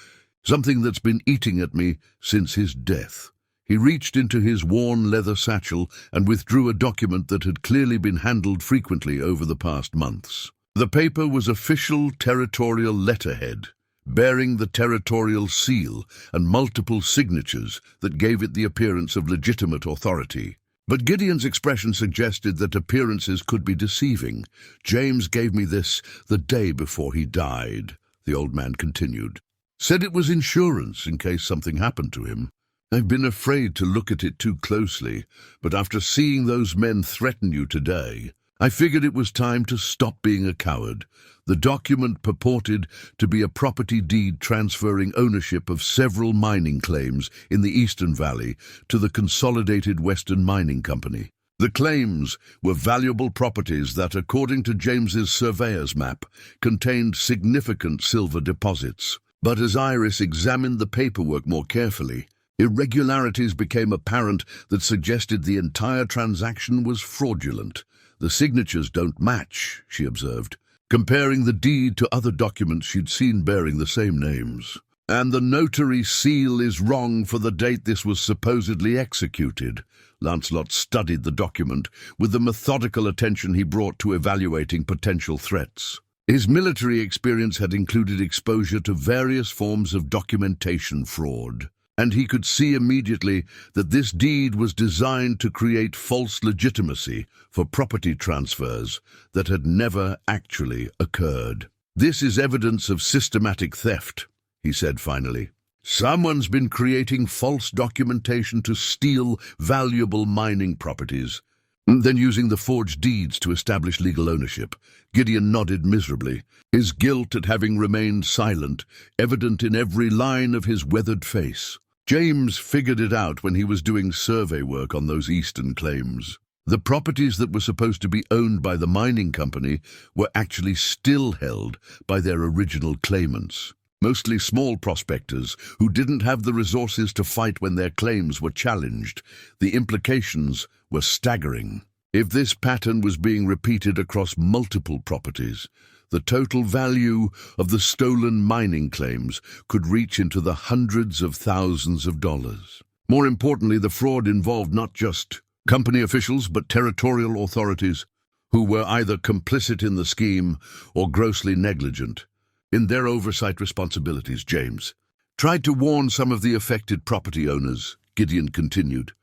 something that's been eating at me since his death." He reached into his worn leather satchel and withdrew a document that had clearly been handled frequently over the past months. The paper was official territorial letterhead, bearing the territorial seal and multiple signatures that gave it the appearance of legitimate authority. But Gideon's expression suggested that appearances could be deceiving. "James gave me this the day before he died," the old man continued. "Said it was insurance in case something happened to him. I've been afraid to look at it too closely, but after seeing those men threaten you today, I figured it was time to stop being a coward." The document purported to be a property deed transferring ownership of several mining claims in the Eastern Valley to the Consolidated Western Mining Company. The claims were valuable properties that, according to James's surveyor's map, contained significant silver deposits. But as Iris examined the paperwork more carefully, irregularities became apparent that suggested the entire transaction was fraudulent. "The signatures don't match," she observed, comparing the deed to other documents she'd seen bearing the same names. "And the notary seal is wrong for the date this was supposedly executed," Lancelot studied the document with the methodical attention he brought to evaluating potential threats. His military experience had included exposure to various forms of documentation fraud, and he could see immediately that this deed was designed to create false legitimacy for property transfers that had never actually occurred. "This is evidence of systematic theft," he said finally. "Someone's been creating false documentation to steal valuable mining properties, then using the forged deeds to establish legal ownership." Gideon nodded miserably, his guilt at having remained silent evident in every line of his weathered face. James figured it out when he was doing survey work on those eastern claims. The properties that were supposed to be owned by the mining company were actually still held by their original claimants, mostly small prospectors who didn't have the resources to fight when their claims were challenged. The implications were staggering. If this pattern was being repeated across multiple properties, the total value of the stolen mining claims could reach into the hundreds of thousands of dollars. More importantly, the fraud involved not just company officials but territorial authorities who were either complicit in the scheme or grossly negligent in their oversight responsibilities. James tried to warn some of the affected property owners, Gideon continued,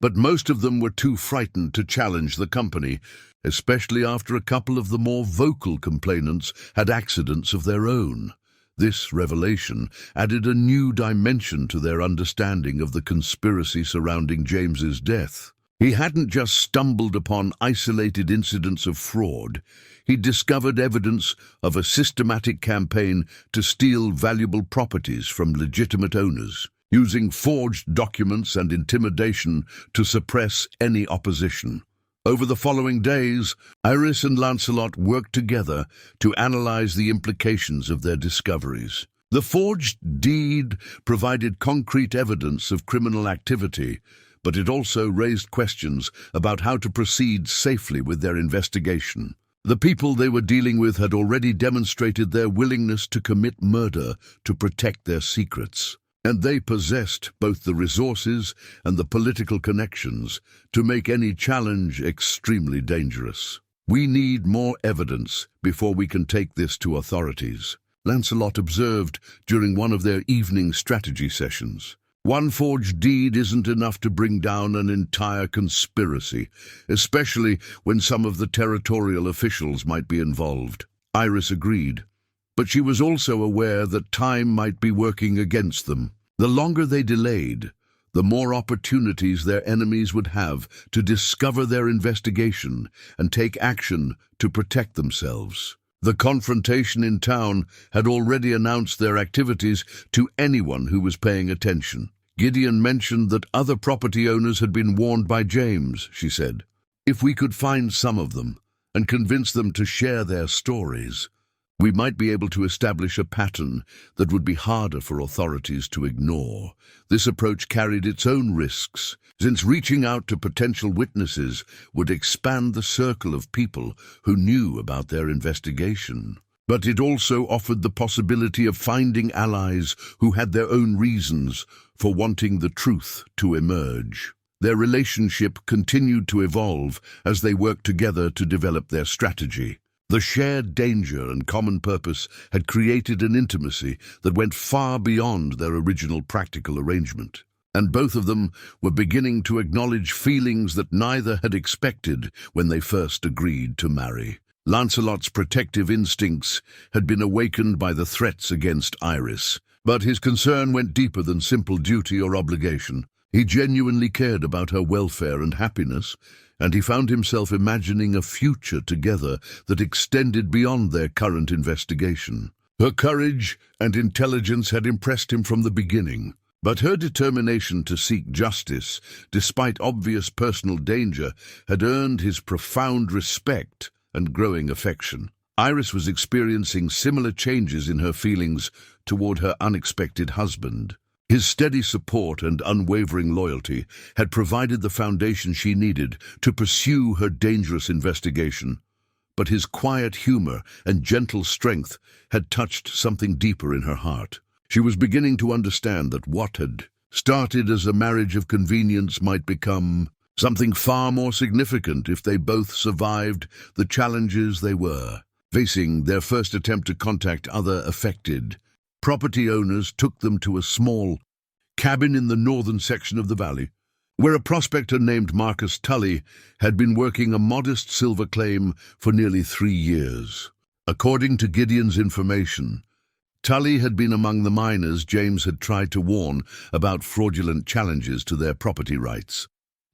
but most of them were too frightened to challenge the company, especially after a couple of the more vocal complainants had accidents of their own. This revelation added a new dimension to their understanding of the conspiracy surrounding James's death. He hadn't just stumbled upon isolated incidents of fraud. He discovered evidence of a systematic campaign to steal valuable properties from legitimate owners, using forged documents and intimidation to suppress any opposition. Over the following days, Iris and Lancelot worked together to analyze the implications of their discoveries. The forged deed provided concrete evidence of criminal activity, but it also raised questions about how to proceed safely with their investigation. The people they were dealing with had already demonstrated their willingness to commit murder to protect their secrets, and they possessed both the resources and the political connections to make any challenge extremely dangerous. "We need more evidence before we can take this to authorities," Lancelot observed during one of their evening strategy sessions. "One forged deed isn't enough to bring down an entire conspiracy, especially when some of the territorial officials might be involved." Iris agreed, but she was also aware that time might be working against them. The longer they delayed, the more opportunities their enemies would have to discover their investigation and take action to protect themselves. The confrontation in town had already announced their activities to anyone who was paying attention. Gideon mentioned that other property owners had been warned by James, she said. "If we could find some of them and convince them to share their stories, we might be able to establish a pattern that would be harder for authorities to ignore." This approach carried its own risks, since reaching out to potential witnesses would expand the circle of people who knew about their investigation. But it also offered the possibility of finding allies who had their own reasons for wanting the truth to emerge. Their relationship continued to evolve as they worked together to develop their strategy. The shared danger and common purpose had created an intimacy that went far beyond their original practical arrangement, and both of them were beginning to acknowledge feelings that neither had expected when they first agreed to marry. Lancelot's protective instincts had been awakened by the threats against Iris, but his concern went deeper than simple duty or obligation. He genuinely cared about her welfare and happiness, and he found himself imagining a future together that extended beyond their current investigation. Her courage and intelligence had impressed him from the beginning, but her determination to seek justice, despite obvious personal danger, had earned his profound respect and growing affection. Iris was experiencing similar changes in her feelings toward her unexpected husband. His steady support and unwavering loyalty had provided the foundation she needed to pursue her dangerous investigation, but his quiet humor and gentle strength had touched something deeper in her heart. She was beginning to understand that what had started as a marriage of convenience might become Something far more significant if they both survived the challenges they were facing. Their first attempt to contact other affected property owners took them to a small cabin in the northern section of the valley, where a prospector named Marcus Tully had been working a modest silver claim for nearly 3 years. According to Gideon's information, Tully had been among the miners James had tried to warn about fraudulent challenges to their property rights.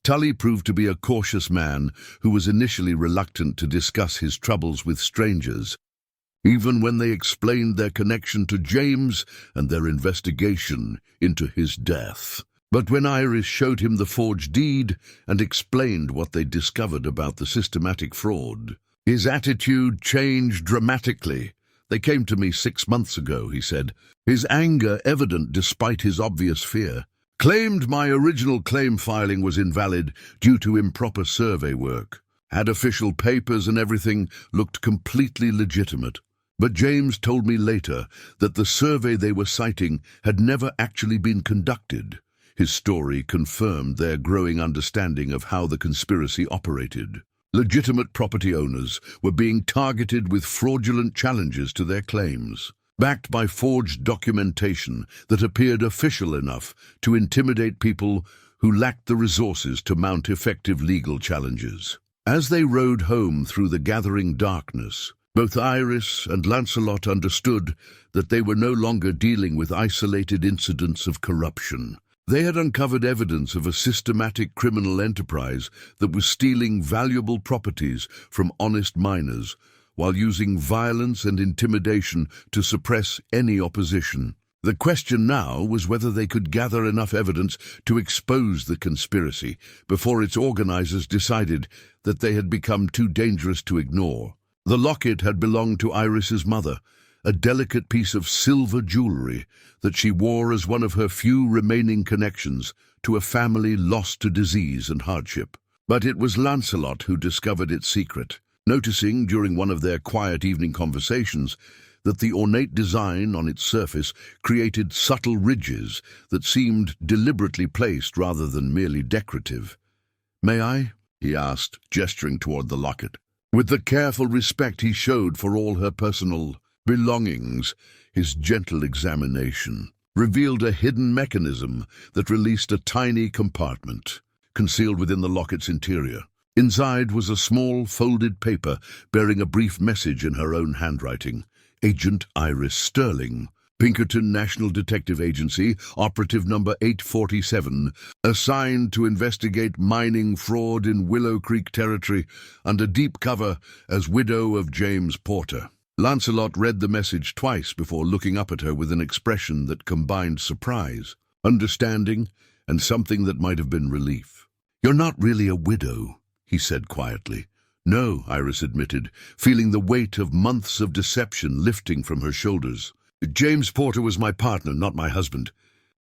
Tully proved to be a cautious man who was initially reluctant to discuss his troubles with strangers, even when they explained their connection to James and their investigation into his death. But when Iris showed him the forged deed and explained what they discovered about the systematic fraud, his attitude changed dramatically. "They came to me 6 months ago," he said, his anger evident despite his obvious fear. "Claimed my original claim filing was invalid due to improper survey work. Had official papers and everything, looked completely legitimate. But James told me later that the survey they were citing had never actually been conducted." His story confirmed their growing understanding of how the conspiracy operated. Legitimate property owners were being targeted with fraudulent challenges to their claims, backed by forged documentation that appeared official enough to intimidate people who lacked the resources to mount effective legal challenges. As they rode home through the gathering darkness, both Iris and Lancelot understood that they were no longer dealing with isolated incidents of corruption. They had uncovered evidence of a systematic criminal enterprise that was stealing valuable properties from honest miners while using violence and intimidation to suppress any opposition. The question now was whether they could gather enough evidence to expose the conspiracy before its organizers decided that they had become too dangerous to ignore. The locket had belonged to Iris's mother, a delicate piece of silver jewelry that she wore as one of her few remaining connections to a family lost to disease and hardship. But it was Lancelot who discovered its secret, noticing during one of their quiet evening conversations that the ornate design on its surface created subtle ridges that seemed deliberately placed rather than merely decorative. "May I?" he asked, gesturing toward the locket. With the careful respect he showed for all her personal belongings, his gentle examination revealed a hidden mechanism that released a tiny compartment, concealed within the locket's interior. Inside was a small, folded paper bearing a brief message in her own handwriting. "Agent Iris Sterling, Pinkerton National Detective Agency, Operative Number 847, assigned to investigate mining fraud in Willow Creek territory under deep cover as widow of James Porter." Lancelot read the message twice before looking up at her with an expression that combined surprise, understanding, and something that might have been relief. "You're not really a widow," he said quietly. "No," Iris admitted, feeling the weight of months of deception lifting from her shoulders. "James Porter was my partner, not my husband.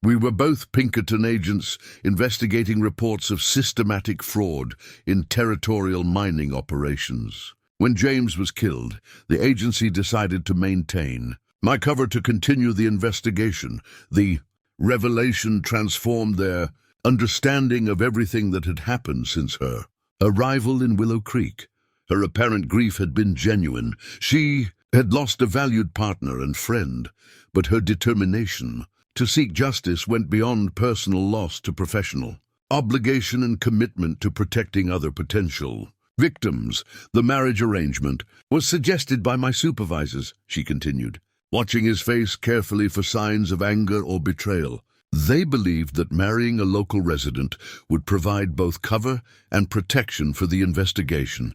We were both Pinkerton agents investigating reports of systematic fraud in territorial mining operations. When James was killed, the agency decided to maintain my cover to continue the investigation. The revelation transformed their understanding of everything that had happened since her arrival in Willow Creek. Her apparent grief had been genuine. She had lost a valued partner and friend, but her determination to seek justice went beyond personal loss to professional obligation and commitment to protecting other potential victims. The marriage arrangement was suggested by my supervisors," she continued, watching his face carefully for signs of anger or betrayal. "They believed that marrying a local resident would provide both cover and protection for the investigation.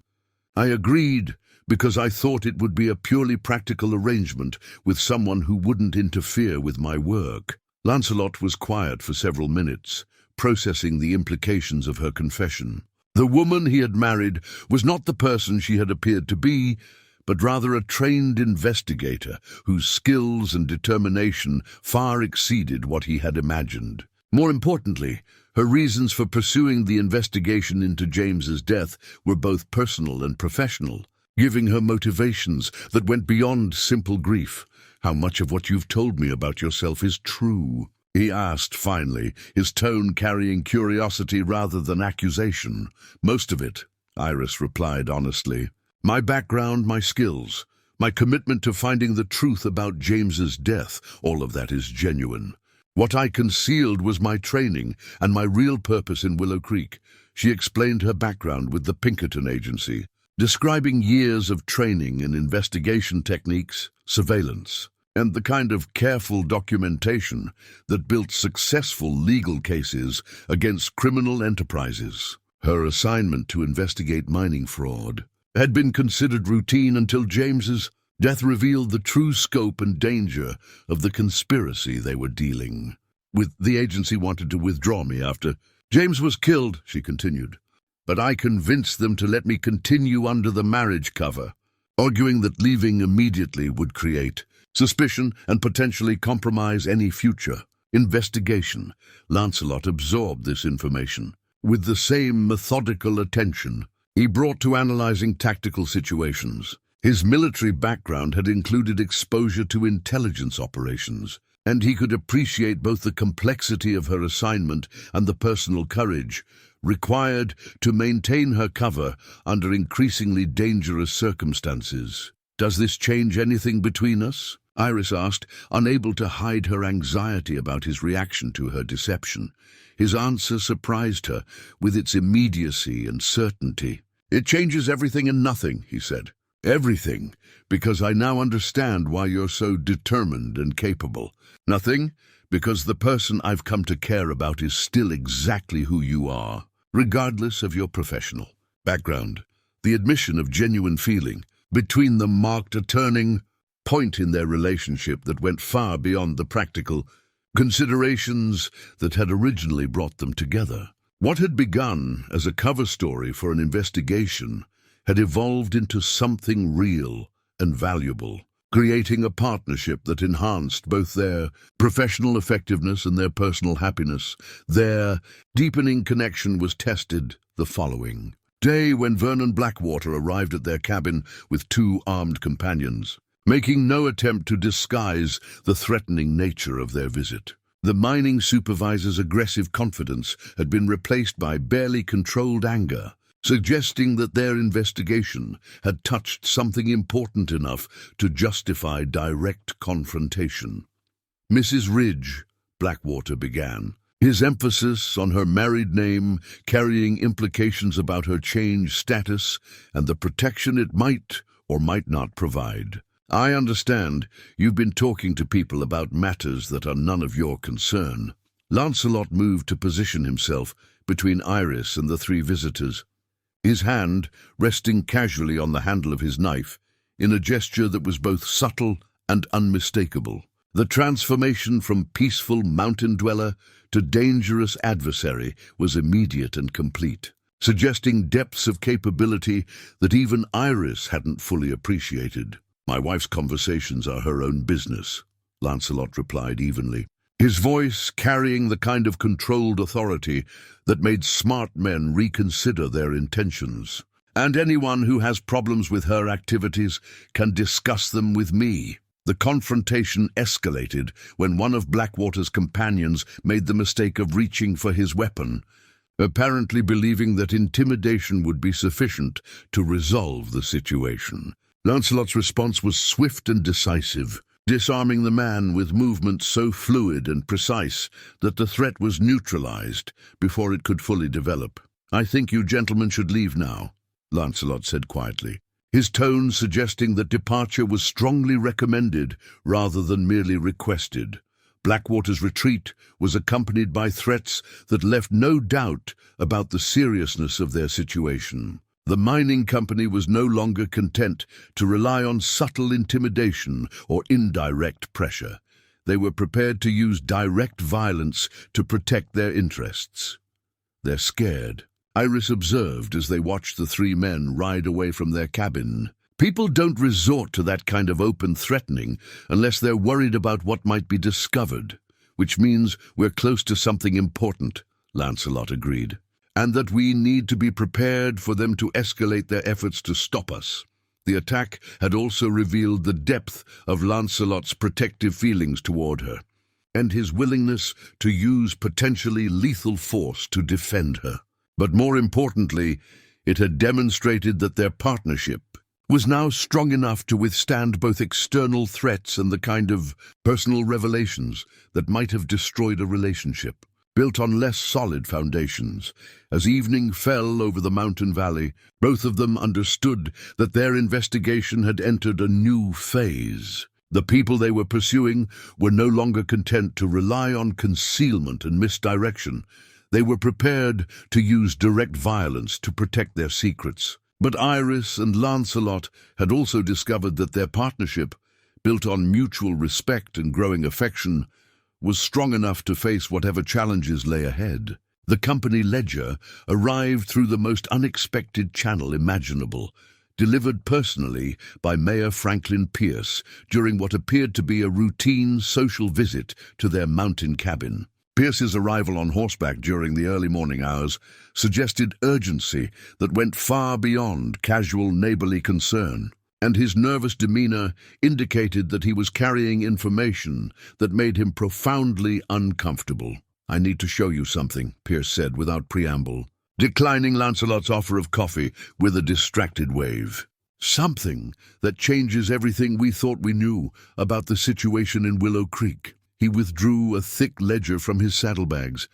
I agreed because I thought it would be a purely practical arrangement with someone who wouldn't interfere with my work." Lancelot was quiet for several minutes, processing the implications of her confession. The woman he had married was not the person she had appeared to be, but rather a trained investigator whose skills and determination far exceeded what he had imagined. More importantly, her reasons for pursuing the investigation into James's death were both personal and professional, giving her motivations that went beyond simple grief. "How much of what you've told me about yourself is true?" he asked finally, his tone carrying curiosity rather than accusation. Most of it, Iris replied honestly. My background, my skills, my commitment to finding the truth about James's death, all of that is genuine. What I concealed was my training and my real purpose in Willow Creek. She explained her background with the Pinkerton Agency, describing years of training in investigation techniques, surveillance, and the kind of careful documentation that built successful legal cases against criminal enterprises. Her assignment to investigate mining fraud had been considered routine until James's death revealed the true scope and danger of the conspiracy they were dealing with. The agency wanted to withdraw me after James was killed, she continued, but I convinced them to let me continue under the marriage cover, arguing that leaving immediately would create suspicion and potentially compromise any future investigation. Lancelot absorbed this information with the same methodical attention he brought to analyzing tactical situations. His military background had included exposure to intelligence operations, and he could appreciate both the complexity of her assignment and the personal courage required to maintain her cover under increasingly dangerous circumstances. Does this change anything between us? Iris asked, unable to hide her anxiety about his reaction to her deception. His answer surprised her with its immediacy and certainty. It changes everything and nothing, he said. Everything, because I now understand why you're so determined and capable. Nothing, because the person I've come to care about is still exactly who you are, regardless of your professional background. The admission of genuine feeling between them marked a turning point in their relationship that went far beyond the practical considerations that had originally brought them together. What had begun as a cover story for an investigation had evolved into something real and valuable, creating a partnership that enhanced both their professional effectiveness and their personal happiness. Their deepening connection was tested the following day when Vernon Blackwater arrived at their cabin with 2 armed companions, making no attempt to disguise the threatening nature of their visit. The mining supervisor's aggressive confidence had been replaced by barely controlled anger, suggesting that their investigation had touched something important enough to justify direct confrontation. Mrs. Ridge, Blackwater began, his emphasis on her married name carrying implications about her changed status and the protection it might or might not provide. I understand you've been talking to people about matters that are none of your concern. Lancelot moved to position himself between Iris and the 3 visitors, his hand resting casually on the handle of his knife, in a gesture that was both subtle and unmistakable. The transformation from peaceful mountain dweller to dangerous adversary was immediate and complete, suggesting depths of capability that even Iris hadn't fully appreciated. My wife's conversations are her own business, Lancelot replied evenly, his voice carrying the kind of controlled authority that made smart men reconsider their intentions. And anyone who has problems with her activities can discuss them with me. The confrontation escalated when one of Blackwater's companions made the mistake of reaching for his weapon, apparently believing that intimidation would be sufficient to resolve the situation. Lancelot's response was swift and decisive, disarming the man with movements so fluid and precise that the threat was neutralized before it could fully develop. I think you gentlemen should leave now, Lancelot said quietly, his tone suggesting that departure was strongly recommended rather than merely requested. Blackwater's retreat was accompanied by threats that left no doubt about the seriousness of their situation. The mining company was no longer content to rely on subtle intimidation or indirect pressure. They were prepared to use direct violence to protect their interests. They're scared, Iris observed as they watched the 3 men ride away from their cabin. People don't resort to that kind of open threatening unless they're worried about what might be discovered, which means we're close to something important, Lancelot agreed, and that we need to be prepared for them to escalate their efforts to stop us. The attack had also revealed the depth of Lancelot's protective feelings toward her. and his willingness to use potentially lethal force to defend her. But more importantly, it had demonstrated that their partnership was now strong enough to withstand both external threats and the kind of personal revelations that might have destroyed a relationship. Built on less solid foundations, as evening fell over the mountain valley, both of them understood that their investigation had entered a new phase. The people they were pursuing were no longer content to rely on concealment and misdirection. They were prepared to use direct violence to protect their secrets. But Iris and Lancelot had also discovered that their partnership, built on mutual respect and growing affection, was strong enough to face whatever challenges lay ahead. The company ledger arrived through the most unexpected channel imaginable, delivered personally by Mayor Franklin Pierce during what appeared to be a routine social visit to their mountain cabin. Pierce's arrival on horseback during the early morning hours suggested urgency that went far beyond casual neighborly concern, and his nervous demeanor indicated that he was carrying information that made him profoundly uncomfortable. "I need to show you something," Pierce said without preamble, declining Lancelot's offer of coffee with a distracted wave. "Something that changes everything we thought we knew about the situation in Willow Creek." He withdrew a thick ledger from his saddlebags,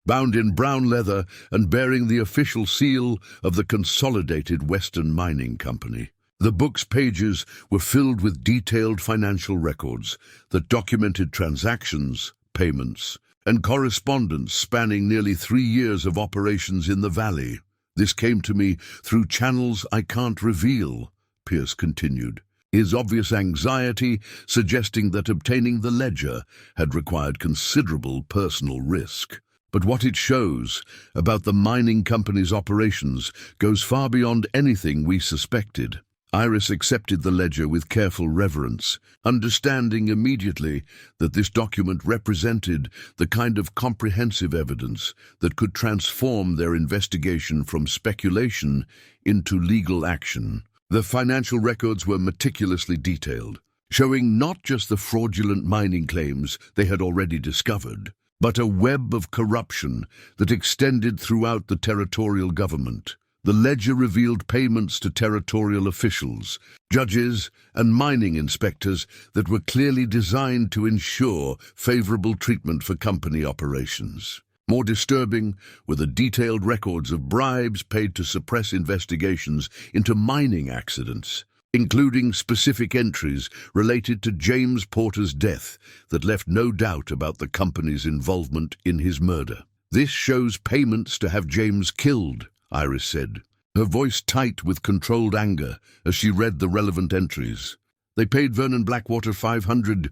bound in brown leather and bearing the official seal of the Consolidated Western Mining Company. The book's pages were filled with detailed financial records that documented transactions, payments, and correspondence spanning nearly 3 years of operations in the valley. "This came to me through channels I can't reveal," Pierce continued, his obvious anxiety suggesting that obtaining the ledger had required considerable personal risk. "But what it shows about the mining company's operations goes far beyond anything we suspected." Iris accepted the ledger with careful reverence, understanding immediately that this document represented the kind of comprehensive evidence that could transform their investigation from speculation into legal action. The financial records were meticulously detailed, showing not just the fraudulent mining claims they had already discovered, but a web of corruption that extended throughout the territorial government. The ledger revealed payments to territorial officials, judges, and mining inspectors that were clearly designed to ensure favorable treatment for company operations. More disturbing were the detailed records of bribes paid to suppress investigations into mining accidents, including specific entries related to James Porter's death that left no doubt about the company's involvement in his murder. "This shows payments to have James killed," Iris said, her voice tight with controlled anger as she read the relevant entries. "They paid Vernon Blackwater $500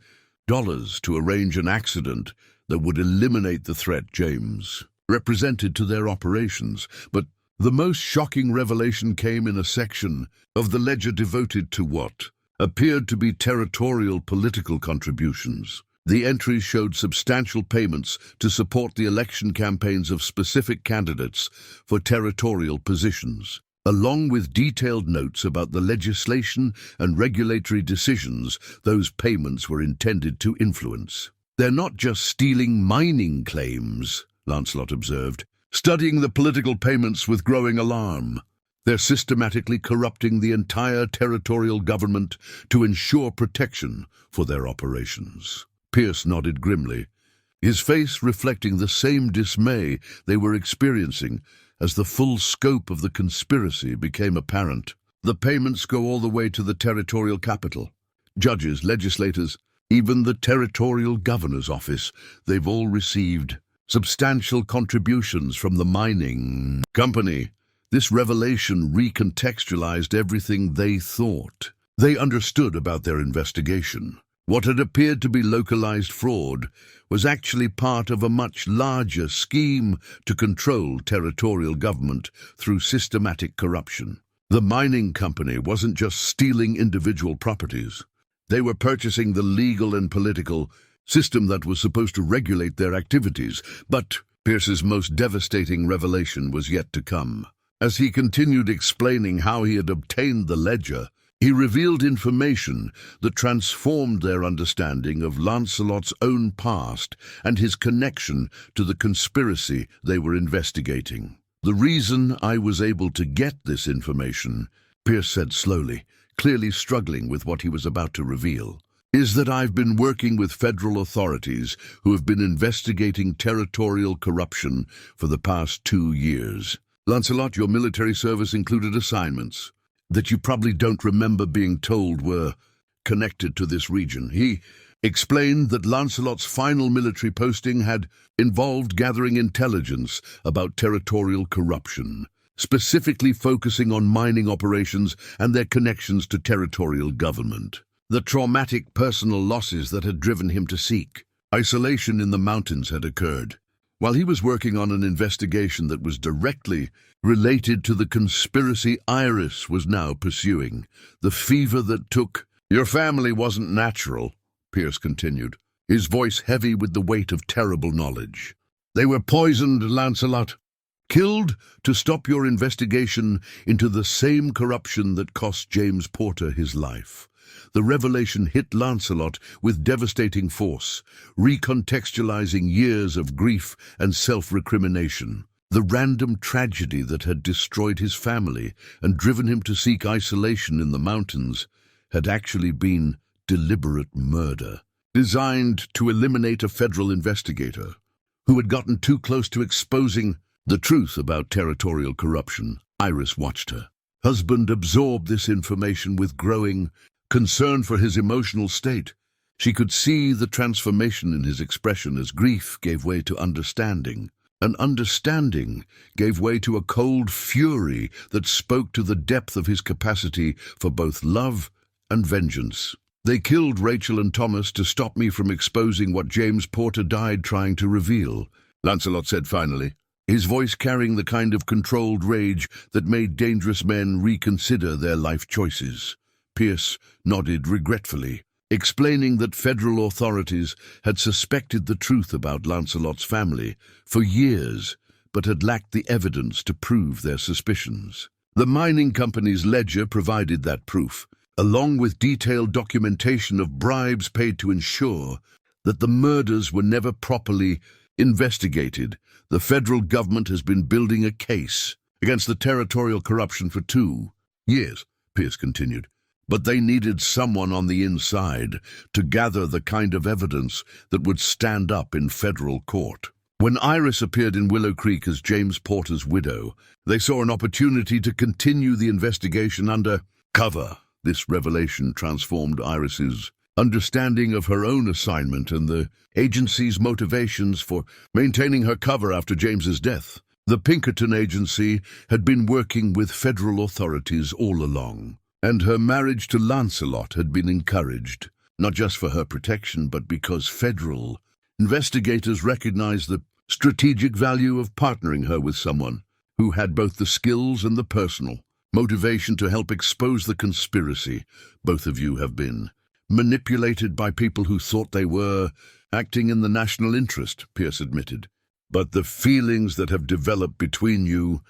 to arrange an accident that would eliminate the threat James represented to their operations, but the most shocking revelation came in a section of the ledger devoted to what appeared to be territorial political contributions. The entries showed substantial payments to support the election campaigns of specific candidates for territorial positions, along with detailed notes about the legislation and regulatory decisions those payments were intended to influence. "They're not just stealing mining claims," Lancelot observed, studying the political payments with growing alarm. "They're systematically corrupting the entire territorial government to ensure protection for their operations." Pierce nodded grimly, his face reflecting the same dismay they were experiencing as the full scope of the conspiracy became apparent. "The payments go all the way to the territorial capital. Judges, legislators, even the territorial governor's office, they've all received substantial contributions from the mining company." This revelation recontextualized everything they thought they understood about their investigation. What had appeared to be localized fraud was actually part of a much larger scheme to control territorial government through systematic corruption. The mining company wasn't just stealing individual properties. They were purchasing the legal and political system that was supposed to regulate their activities. But Pierce's most devastating revelation was yet to come. As he continued explaining how he had obtained the ledger, He revealed information that transformed their understanding of Lancelot's own past and his connection to the conspiracy they were investigating. "The reason I was able to get this information," Pierce said slowly, clearly struggling with what he was about to reveal, "is that I've been working with federal authorities who have been investigating territorial corruption for the past 2 years. Lancelot, your military service included assignments that you probably don't remember being told were connected to this region." He explained that Lancelot's final military posting had involved gathering intelligence about territorial corruption, specifically focusing on mining operations and their connections to territorial government. The traumatic personal losses that had driven him to seek isolation in the mountains had occurred, while he was working on an investigation that was directly related to the conspiracy Iris was now pursuing. The fever that took "Your family wasn't natural," Pierce continued, his voice heavy with the weight of terrible knowledge. "They were poisoned, Lancelot. Killed to stop your investigation into the same corruption that cost James Porter his life." The revelation hit Lancelot with devastating force, recontextualizing years of grief and self-recrimination. The random tragedy that had destroyed his family and driven him to seek isolation in the mountains had actually been deliberate murder, designed to eliminate a federal investigator who had gotten too close to exposing the truth about territorial corruption. Iris watched her husband absorb this information with growing concern for his emotional state. She could see the transformation in his expression as grief gave way to understanding, and understanding gave way to a cold fury that spoke to the depth of his capacity for both love and vengeance. "They killed Rachel and Thomas to stop me from exposing what James Porter died trying to reveal," Lancelot said finally, his voice carrying the kind of controlled rage that made dangerous men reconsider their life choices. Pierce nodded regretfully, explaining that federal authorities had suspected the truth about Lancelot's family for years, but had lacked the evidence to prove their suspicions. The mining company's ledger provided that proof, along with detailed documentation of bribes paid to ensure that the murders were never properly investigated. The federal government has been building a case against the territorial corruption for 2 years, Pierce continued. But they needed someone on the inside to gather the kind of evidence that would stand up in federal court. When Iris appeared in Willow Creek as James Porter's widow, they saw an opportunity to continue the investigation under cover. This revelation transformed Iris's understanding of her own assignment and the agency's motivations for maintaining her cover after James's death. The Pinkerton Agency had been working with federal authorities all along, and her marriage to Lancelot had been encouraged, not just for her protection, but because federal investigators recognized the strategic value of partnering her with someone who had both the skills and the personal motivation to help expose the conspiracy. "Both of you have been manipulated by people who thought they were acting in the national interest," Pierce admitted. "But the feelings that have developed between you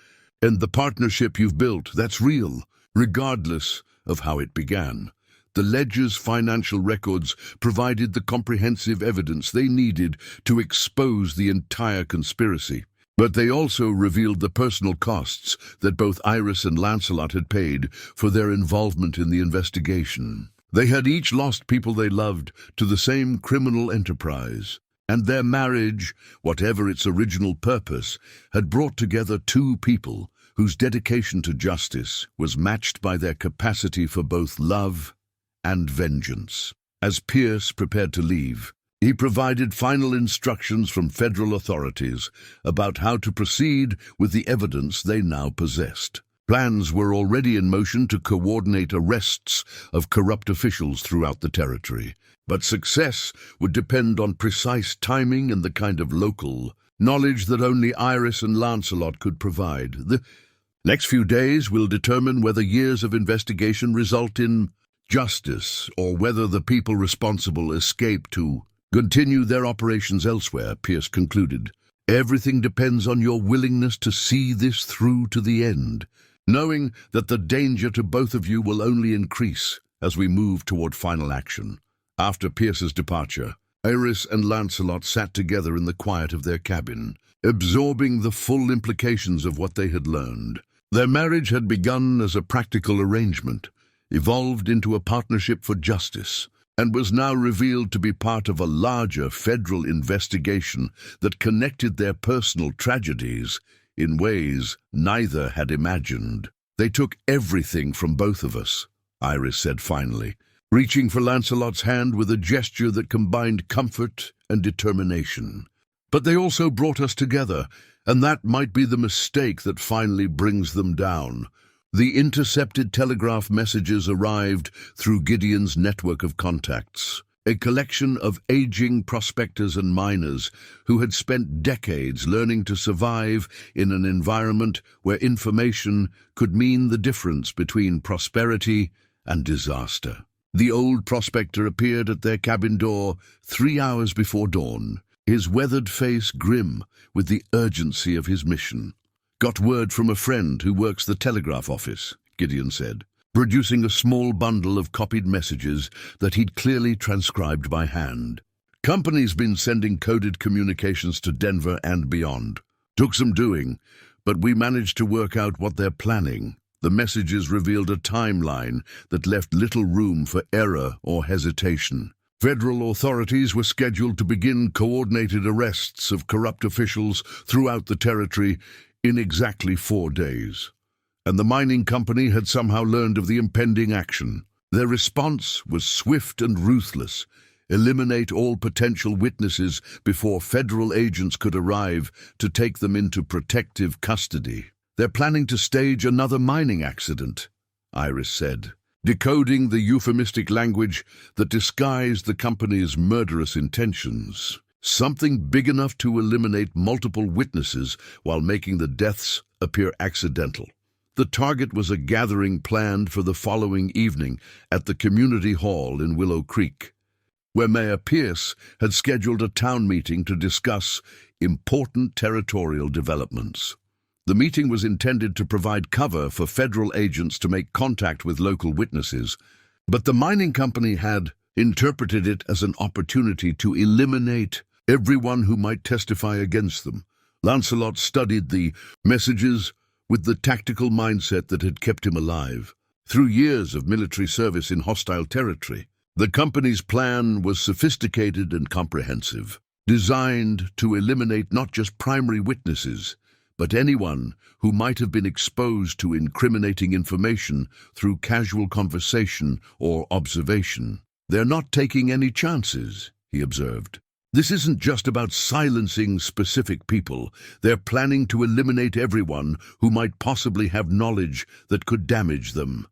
and the partnership you've built, that's real, regardless of how it began." The ledger's financial records provided the comprehensive evidence they needed to expose the entire conspiracy. But they also revealed the personal costs that both Iris and Lancelot had paid for their involvement in the investigation. They had each lost people they loved to the same criminal enterprise, and their marriage, whatever its original purpose, had brought together 2 people whose dedication to justice was matched by their capacity for both love and vengeance. As Pierce prepared to leave, he provided final instructions from federal authorities about how to proceed with the evidence they now possessed. Plans were already in motion to coordinate arrests of corrupt officials throughout the territory, but success would depend on precise timing and the kind of local knowledge that only Iris and Lancelot could provide. The next few days will determine whether years of investigation result in justice or whether the people responsible escape to continue their operations elsewhere, Pierce concluded. "Everything depends on your willingness to see this through to the end." knowing that the danger to both of you will only increase as we move toward final action. After Pierce's departure, Iris and Lancelot sat together in the quiet of their cabin, absorbing the full implications of what they had learned. Their marriage had begun as a practical arrangement, evolved into a partnership for justice, and was now revealed to be part of a larger federal investigation that connected their personal tragedies in ways neither had imagined. "They took everything from both of us," Iris said finally, reaching for Lancelot's hand with a gesture that combined comfort and determination. "But they also brought us together, and that might be the mistake that finally brings them down." The intercepted telegraph messages arrived through Gideon's network of contacts, a collection of aging prospectors and miners who had spent decades learning to survive in an environment where information could mean the difference between prosperity and disaster. The old prospector appeared at their cabin door 3 hours before dawn, his weathered face grim with the urgency of his mission. "Got word from a friend who works the telegraph office," Gideon said, producing a small bundle of copied messages that he'd clearly transcribed by hand. "Company's been sending coded communications to Denver and beyond. Took some doing, but we managed to work out what they're planning." The messages revealed a timeline that left little room for error or hesitation. Federal authorities were scheduled to begin coordinated arrests of corrupt officials throughout the territory in exactly 4 days. And the mining company had somehow learned of the impending action. Their response was swift and ruthless: eliminate all potential witnesses before federal agents could arrive to take them into protective custody. "They're planning to stage another mining accident," Iris said, decoding the euphemistic language that disguised the company's murderous intentions. "Something big enough to eliminate multiple witnesses while making the deaths appear accidental." The target was a gathering planned for the following evening at the community hall in Willow Creek, where Mayor Pierce had scheduled a town meeting to discuss important territorial developments. The meeting was intended to provide cover for federal agents to make contact with local witnesses, but the mining company had interpreted it as an opportunity to eliminate everyone who might testify against them. Lancelot studied the messages with the tactical mindset that had kept him alive. Through years of military service in hostile territory, the company's plan was sophisticated and comprehensive, designed to eliminate not just primary witnesses, but anyone who might have been exposed to incriminating information through casual conversation or observation. "They're not taking any chances," he observed. "This isn't just about silencing specific people. They're planning to eliminate everyone who might possibly have knowledge that could damage them."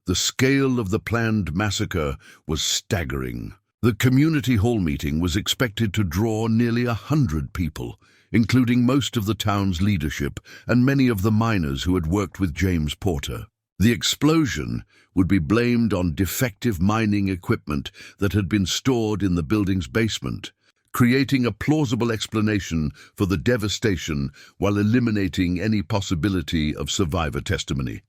The scale of the planned massacre was staggering. The community hall meeting was expected to draw nearly 100 people, including most of the town's leadership and many of the miners who had worked with James Porter. The explosion would be blamed on defective mining equipment that had been stored in the building's basement, creating a plausible explanation for the devastation while eliminating any possibility of survivor testimony.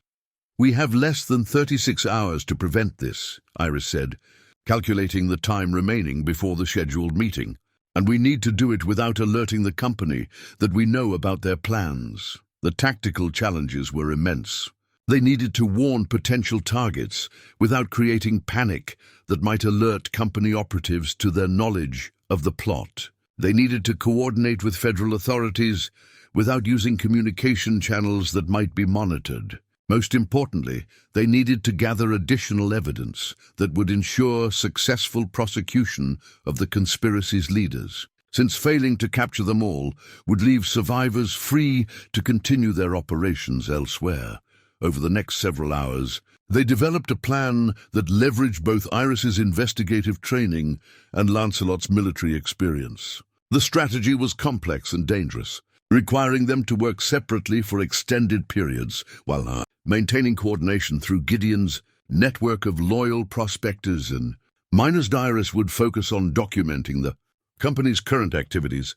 "We have less than 36 hours to prevent this," Iris said, calculating the time remaining before the scheduled meeting. "And we need to do it without alerting the company that we know about their plans." The tactical challenges were immense. They needed to warn potential targets without creating panic that might alert company operatives to their knowledge of the plot. They needed to coordinate with federal authorities without using communication channels that might be monitored. Most importantly, they needed to gather additional evidence that would ensure successful prosecution of the conspiracy's leaders, since failing to capture them all would leave survivors free to continue their operations elsewhere. Over the next several hours, they developed a plan that leveraged both Iris's investigative training and Lancelot's military experience. The strategy was complex and dangerous, requiring them to work separately for extended periods while maintaining coordination through Gideon's network of loyal prospectors and miners. Iris would focus on documenting the company's current activities,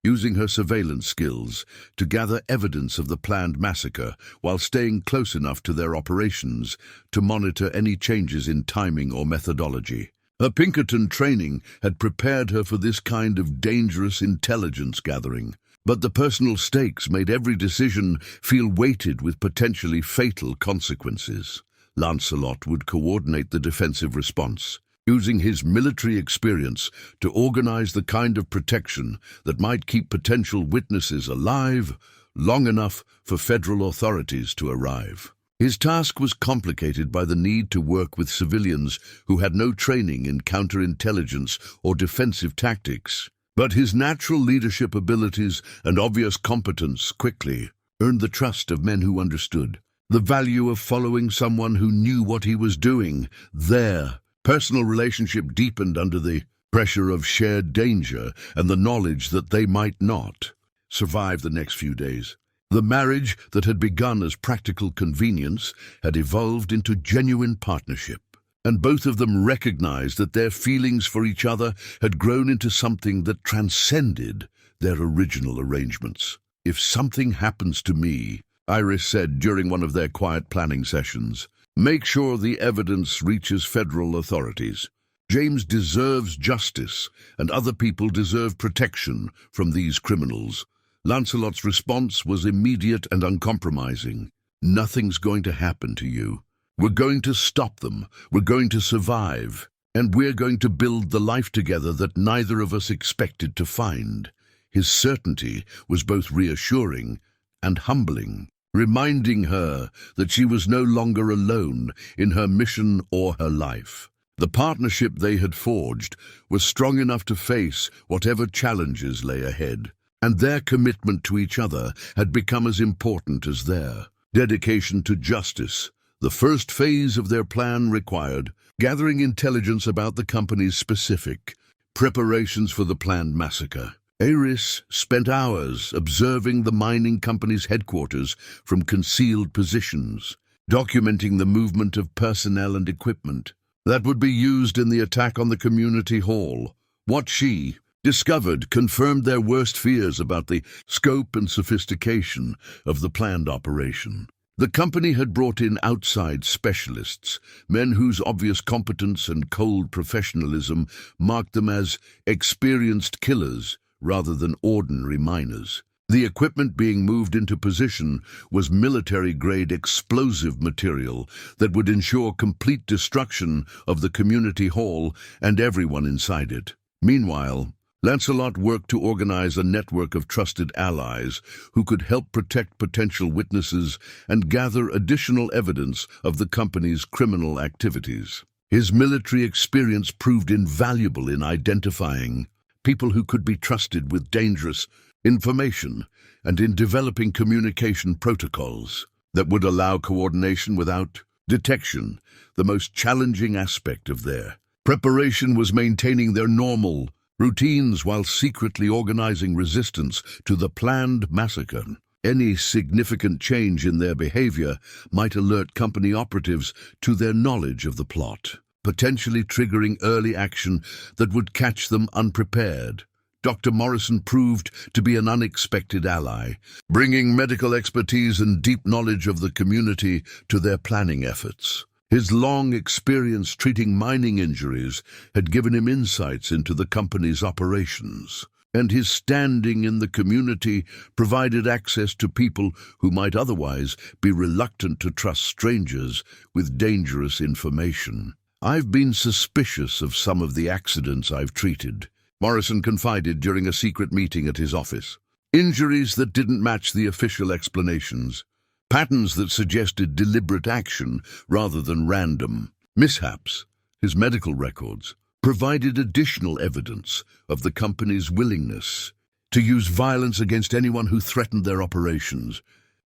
using her surveillance skills to gather evidence of the planned massacre while staying close enough to their operations to monitor any changes in timing or methodology. Her Pinkerton training had prepared her for this kind of dangerous intelligence gathering, but the personal stakes made every decision feel weighted with potentially fatal consequences. Lancelot would coordinate the defensive response, using his military experience to organize the kind of protection that might keep potential witnesses alive long enough for federal authorities to arrive. His task was complicated by the need to work with civilians who had no training in counterintelligence or defensive tactics. But his natural leadership abilities and obvious competence quickly earned the trust of men who understood the value of following someone who knew what he was doing. Their personal relationship deepened under the pressure of shared danger and the knowledge that they might not survive the next few days. The marriage that had begun as practical convenience had evolved into genuine partnership, and both of them recognized that their feelings for each other had grown into something that transcended their original arrangements. "If something happens to me," Iris said during one of their quiet planning sessions, "make sure the evidence reaches federal authorities. James deserves justice, and other people deserve protection from these criminals." Lancelot's response was immediate and uncompromising. "Nothing's going to happen to you. We're going to stop them. We're going to survive. And we're going to build the life together that neither of us expected to find." His certainty was both reassuring and humbling, reminding her that she was no longer alone in her mission or her life. The partnership they had forged was strong enough to face whatever challenges lay ahead, and their commitment to each other had become as important as their dedication to justice. The first phase of their plan required gathering intelligence about the company's specific preparations for the planned massacre. Iris spent hours observing the mining company's headquarters from concealed positions, documenting the movement of personnel and equipment that would be used in the attack on the community hall. What she discovered confirmed their worst fears about the scope and sophistication of the planned operation. The company had brought in outside specialists, men whose obvious competence and cold professionalism marked them as experienced killers rather than ordinary miners. The equipment being moved into position was military-grade explosive material that would ensure complete destruction of the community hall and everyone inside it. Meanwhile, Lancelot worked to organize a network of trusted allies who could help protect potential witnesses and gather additional evidence of the company's criminal activities. His military experience proved invaluable in identifying people who could be trusted with dangerous information and in developing communication protocols that would allow coordination without detection. The most challenging aspect of their preparation was maintaining their normal routines while secretly organizing resistance to the planned massacre. Any significant change in their behavior might alert company operatives to their knowledge of the plot, potentially triggering early action that would catch them unprepared. Dr. Morrison proved to be an unexpected ally, bringing medical expertise and deep knowledge of the community to their planning efforts. His long experience treating mining injuries had given him insights into the company's operations, and his standing in the community provided access to people who might otherwise be reluctant to trust strangers with dangerous information. "I've been suspicious of some of the accidents I've treated," Morrison confided during a secret meeting at his office. "Injuries that didn't match the official explanations. Patterns that suggested deliberate action rather than random mishaps." His medical records provided additional evidence of the company's willingness to use violence against anyone who threatened their operations.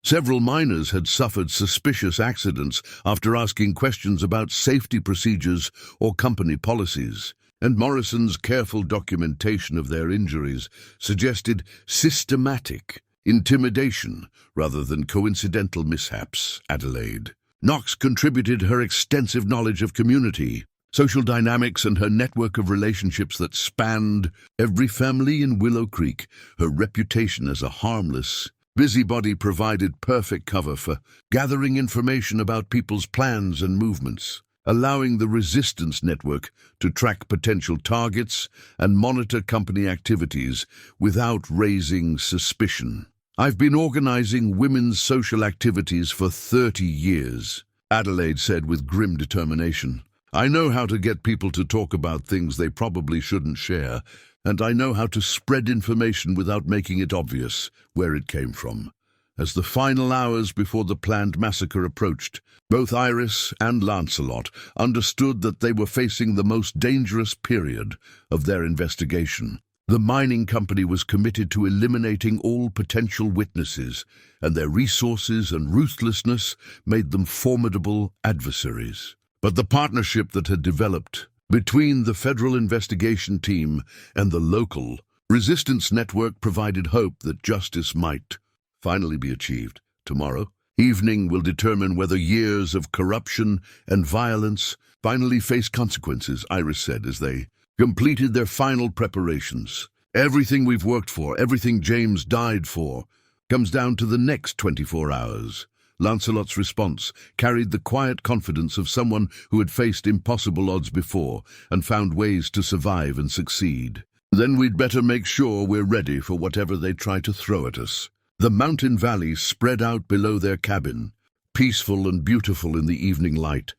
Several miners had suffered suspicious accidents after asking questions about safety procedures or company policies, and Morrison's careful documentation of their injuries suggested systematic intimidation rather than coincidental mishaps. Adelaide Knox contributed her extensive knowledge of community social dynamics, and her network of relationships that spanned every family in Willow Creek. Her reputation as a harmless busybody provided perfect cover for gathering information about people's plans and movements, allowing the resistance network to track potential targets and monitor company activities without raising suspicion. "I've been organizing women's social activities for 30 years, Adelaide said with grim determination. "I know how to get people to talk about things they probably shouldn't share, and I know how to spread information without making it obvious where it came from." As the final hours before the planned massacre approached, both Iris and Lancelot understood that they were facing the most dangerous period of their investigation. The mining company was committed to eliminating all potential witnesses, and their resources and ruthlessness made them formidable adversaries. But the partnership that had developed between the federal investigation team and the local resistance network provided hope that justice might finally be achieved. "Tomorrow evening will determine whether years of corruption and violence finally face consequences," Iris said as they completed their final preparations. "Everything we've worked for, everything James died for, comes down to the next 24 hours. Lancelot's response carried the quiet confidence of someone who had faced impossible odds before and found ways to survive and succeed. "Then we'd better make sure we're ready for whatever they try to throw at us." The mountain valley spread out below their cabin, peaceful and beautiful in the evening light,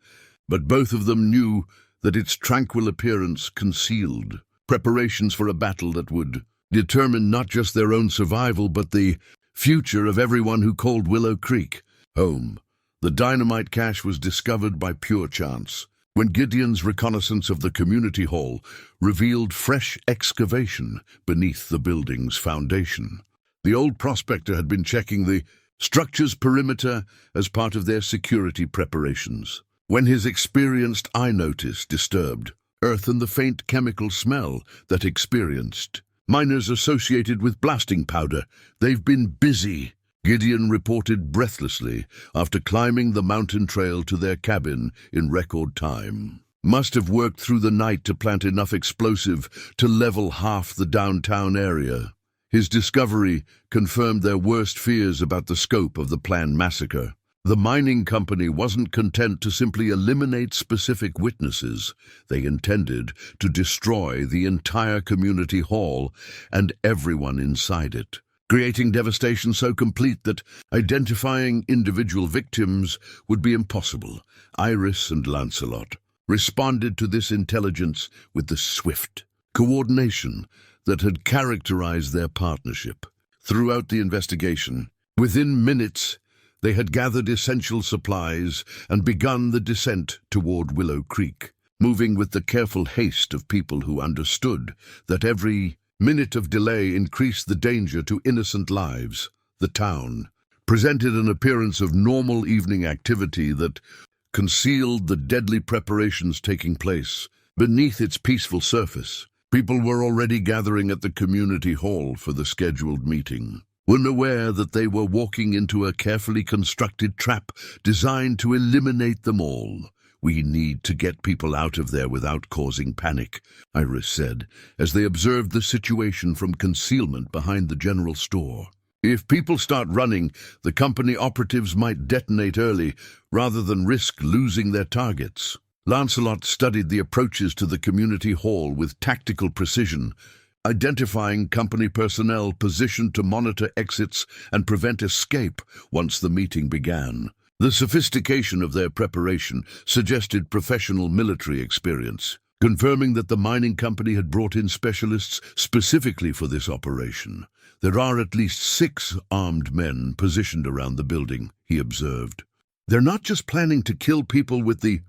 but both of them knew that its tranquil appearance concealed preparations for a battle that would determine not just their own survival but the future of everyone who called Willow Creek home. The dynamite cache was discovered by pure chance, when Gideon's reconnaissance of the community hall revealed fresh excavation beneath the building's foundation. The old prospector had been checking the structure's perimeter as part of their security preparations, when his experienced eye noticed disturbed earth and the faint chemical smell that experienced miners associated with blasting powder. "They've been busy," Gideon reported breathlessly after climbing the mountain trail to their cabin in record time. "Must have worked through the night to plant enough explosive to level half the downtown area." His discovery confirmed their worst fears about the scope of the planned massacre. The mining company wasn't content to simply eliminate specific witnesses. They intended to destroy the entire community hall and everyone inside it, creating devastation so complete that identifying individual victims would be impossible. Iris and Lancelot responded to this intelligence with the swift coordination that had characterized their partnership. Throughout the investigation, within minutes, they had gathered essential supplies and begun the descent toward Willow Creek, moving with the careful haste of people who understood that every minute of delay increased the danger to innocent lives. The town presented an appearance of normal evening activity that concealed the deadly preparations taking place beneath its peaceful surface. People were already gathering at the community hall for the scheduled meeting, unaware that they were walking into a carefully constructed trap designed to eliminate them all. "We need to get people out of there without causing panic," Iris said, as they observed the situation from concealment behind the general store. "If people start running, the company operatives might detonate early rather than risk losing their targets." Lancelot studied the approaches to the community hall with tactical precision, identifying company personnel positioned to monitor exits and prevent escape once the meeting began. The sophistication of their preparation suggested professional military experience, confirming that the mining company had brought in specialists specifically for this operation. "There are at least 6 armed men positioned around the building," he observed. "They're not just planning to kill people with the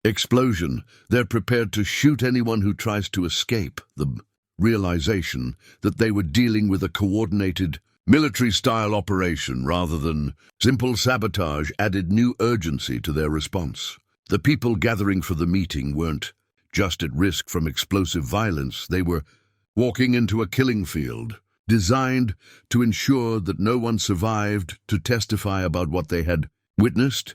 explosion, they're prepared to shoot anyone who tries to escape." The realization that they were dealing with a coordinated military-style operation rather than simple sabotage added new urgency to their response. The people gathering for the meeting weren't just at risk from explosive violence, they were walking into a killing field, designed to ensure that no one survived to testify about what they had witnessed.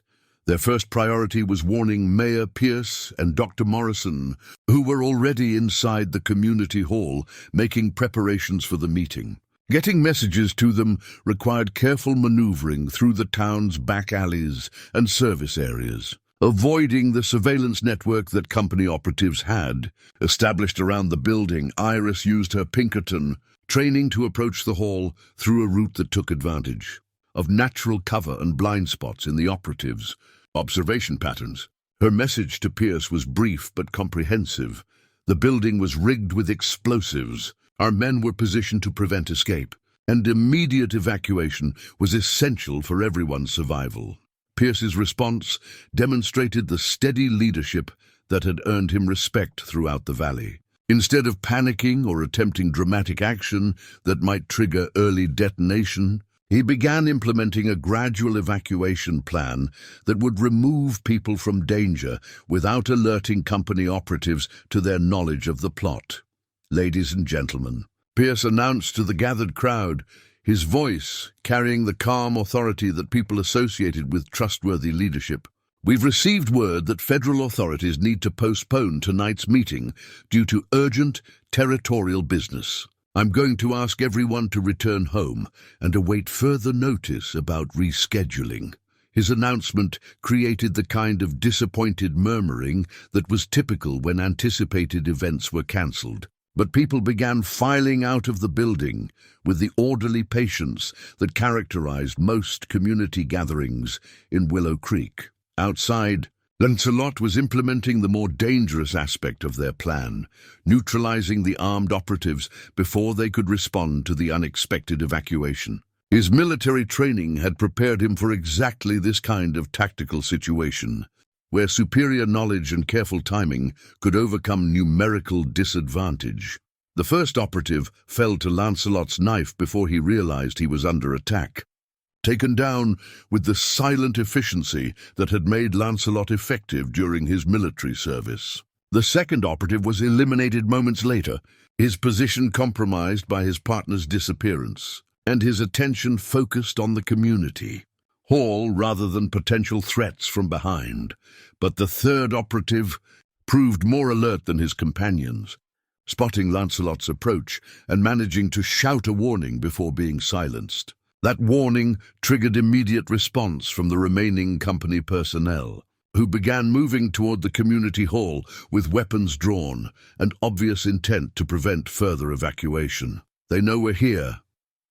Their first priority was warning Mayor Pierce and Dr. Morrison, who were already inside the community hall, making preparations for the meeting. Getting messages to them required careful maneuvering through the town's back alleys and service areas. Avoiding the surveillance network that company operatives had established around the building, Iris used her Pinkerton training to approach the hall through a route that took advantage of natural cover and blind spots in the operatives' observation patterns. Her message to Pierce was brief but comprehensive. The building was rigged with explosives. Our men were positioned to prevent escape, and immediate evacuation was essential for everyone's survival. Pierce's response demonstrated the steady leadership that had earned him respect throughout the valley. Instead of panicking or attempting dramatic action that might trigger early detonation, he began implementing a gradual evacuation plan that would remove people from danger without alerting company operatives to their knowledge of the plot. "Ladies and gentlemen," Pierce announced to the gathered crowd, his voice carrying the calm authority that people associated with trustworthy leadership. "We've received word that federal authorities need to postpone tonight's meeting due to urgent territorial business. I'm going to ask everyone to return home and await further notice about rescheduling." His announcement created the kind of disappointed murmuring that was typical when anticipated events were cancelled. But people began filing out of the building with the orderly patience that characterized most community gatherings in Willow Creek. Outside, Lancelot was implementing the more dangerous aspect of their plan, neutralizing the armed operatives before they could respond to the unexpected evacuation. His military training had prepared him for exactly this kind of tactical situation, where superior knowledge and careful timing could overcome numerical disadvantage. The first operative fell to Lancelot's knife before he realized he was under attack, taken down with the silent efficiency that had made Lancelot effective during his military service. The second operative was eliminated moments later, his position compromised by his partner's disappearance, and his attention focused on the community hall rather than potential threats from behind. But the third operative proved more alert than his companions, spotting Lancelot's approach and managing to shout a warning before being silenced. That warning triggered immediate response from the remaining company personnel, who began moving toward the community hall with weapons drawn and obvious intent to prevent further evacuation. "They know we're here,"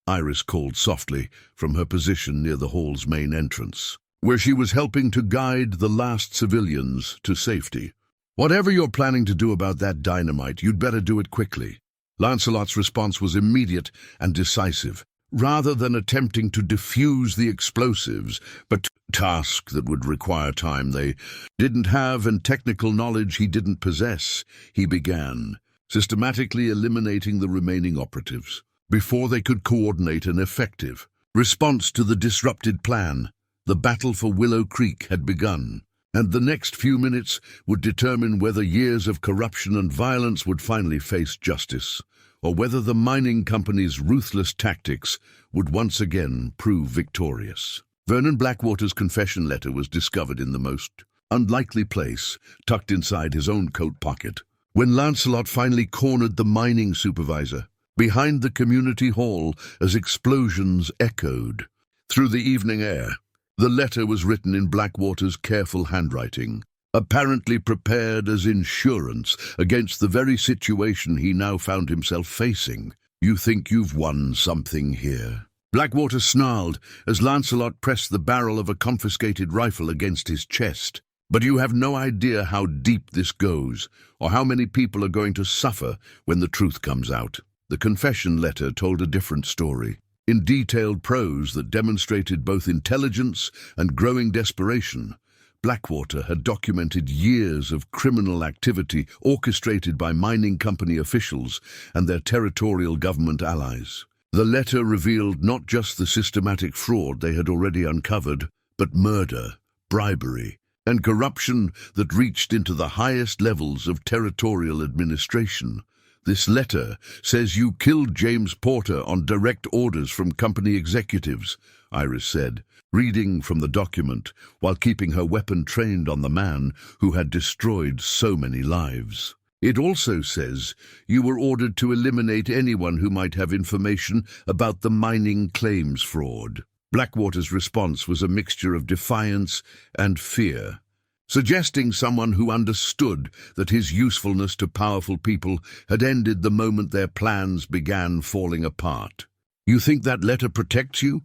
Iris called softly from her position near the hall's main entrance, where she was helping to guide the last civilians to safety. "Whatever you're planning to do about that dynamite, you'd better do it quickly." Lancelot's response was immediate and decisive. Rather than attempting to defuse the explosives, but task that would require time they didn't have and technical knowledge he didn't possess, he began systematically eliminating the remaining operatives before they could coordinate an effective response to the disrupted plan. The battle for Willow Creek had begun, and the next few minutes would determine whether years of corruption and violence would finally face justice, or whether the mining company's ruthless tactics would once again prove victorious. Vernon Blackwater's confession letter was discovered in the most unlikely place, tucked inside his own coat pocket. When Lancelot finally cornered the mining supervisor, behind the community hall as explosions echoed through the evening air, the letter was written in Blackwater's careful handwriting, apparently prepared as insurance against the very situation he now found himself facing. "You think you've won something here?" Blackwater snarled as Lancelot pressed the barrel of a confiscated rifle against his chest. "But you have no idea how deep this goes, or how many people are going to suffer when the truth comes out." The confession letter told a different story, in detailed prose that demonstrated both intelligence and growing desperation. Blackwater had documented years of criminal activity orchestrated by mining company officials and their territorial government allies. The letter revealed not just the systematic fraud they had already uncovered, but murder, bribery, and corruption that reached into the highest levels of territorial administration. This letter says you killed James Porter on direct orders from company executives, Iris said, reading from the document while keeping her weapon trained on the man who had destroyed so many lives. It also says you were ordered to eliminate anyone who might have information about the mining claims fraud. Blackwater's response was a mixture of defiance and fear, suggesting someone who understood that his usefulness to powerful people had ended the moment their plans began falling apart. You think that letter protects you?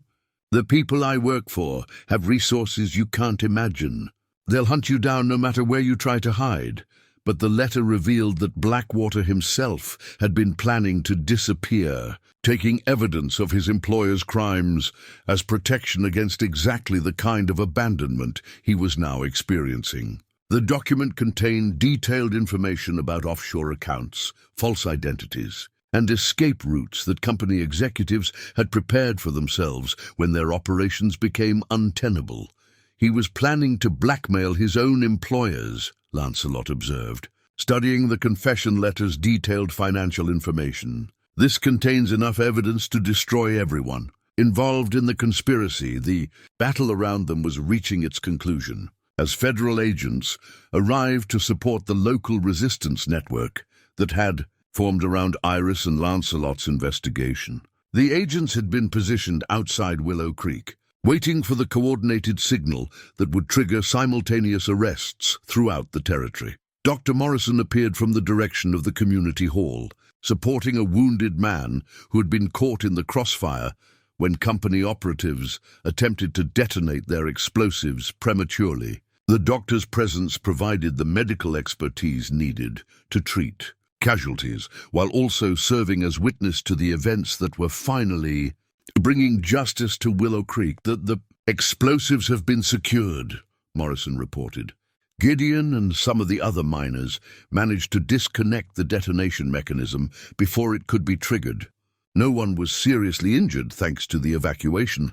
The people I work for have resources you can't imagine. They'll hunt you down no matter where you try to hide. But the letter revealed that Blackwater himself had been planning to disappear, taking evidence of his employer's crimes as protection against exactly the kind of abandonment he was now experiencing. The document contained detailed information about offshore accounts, false identities, and escape routes that company executives had prepared for themselves when their operations became untenable. He was planning to blackmail his own employers, Lancelot observed, studying the confession letter's detailed financial information. This contains enough evidence to destroy everyone involved in the conspiracy. The battle around them was reaching its conclusion as federal agents arrived to support the local resistance network that had formed around Iris and Lancelot's investigation. The agents had been positioned outside Willow Creek, waiting for the coordinated signal that would trigger simultaneous arrests throughout the territory. Dr. Morrison appeared from the direction of the community hall, supporting a wounded man who had been caught in the crossfire when company operatives attempted to detonate their explosives prematurely. The doctor's presence provided the medical expertise needed to treat casualties, while also serving as witness to the events that were finally bringing justice to Willow Creek. The explosives have been secured, Morrison reported. Gideon and some of the other miners managed to disconnect the detonation mechanism before it could be triggered. No one was seriously injured thanks to the evacuation.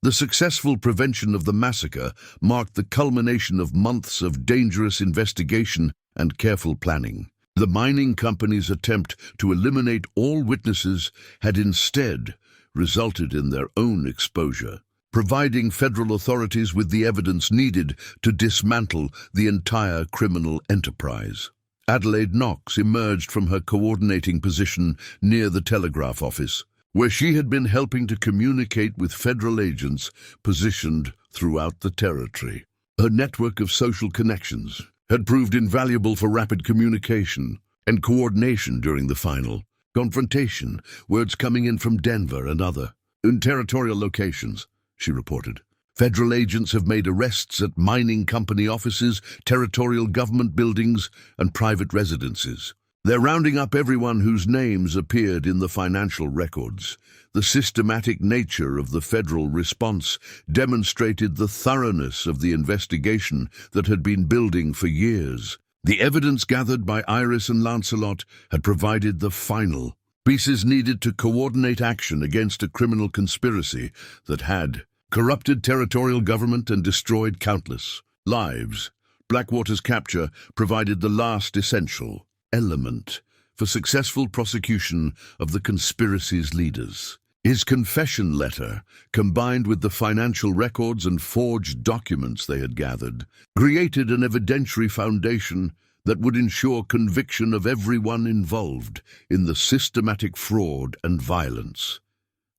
The successful prevention of the massacre marked the culmination of months of dangerous investigation and careful planning. The mining company's attempt to eliminate all witnesses had instead resulted in their own exposure, providing federal authorities with the evidence needed to dismantle the entire criminal enterprise. Adelaide Knox emerged from her coordinating position near the telegraph office, where she had been helping to communicate with federal agents positioned throughout the territory. Her network of social connections had proved invaluable for rapid communication and coordination during the final confrontation, words coming in from Denver and other territorial locations, she reported. Federal agents have made arrests at mining company offices, territorial government buildings, and private residences. They're rounding up everyone whose names appeared in the financial records. The systematic nature of the federal response demonstrated the thoroughness of the investigation that had been building for years. The evidence gathered by Iris and Lancelot had provided the final pieces needed to coordinate action against a criminal conspiracy that had corrupted territorial government and destroyed countless lives. Blackwater's capture provided the last essential element for successful prosecution of the conspiracy's leaders. His confession letter, combined with the financial records and forged documents they had gathered, created an evidentiary foundation that would ensure conviction of everyone involved in the systematic fraud and violence.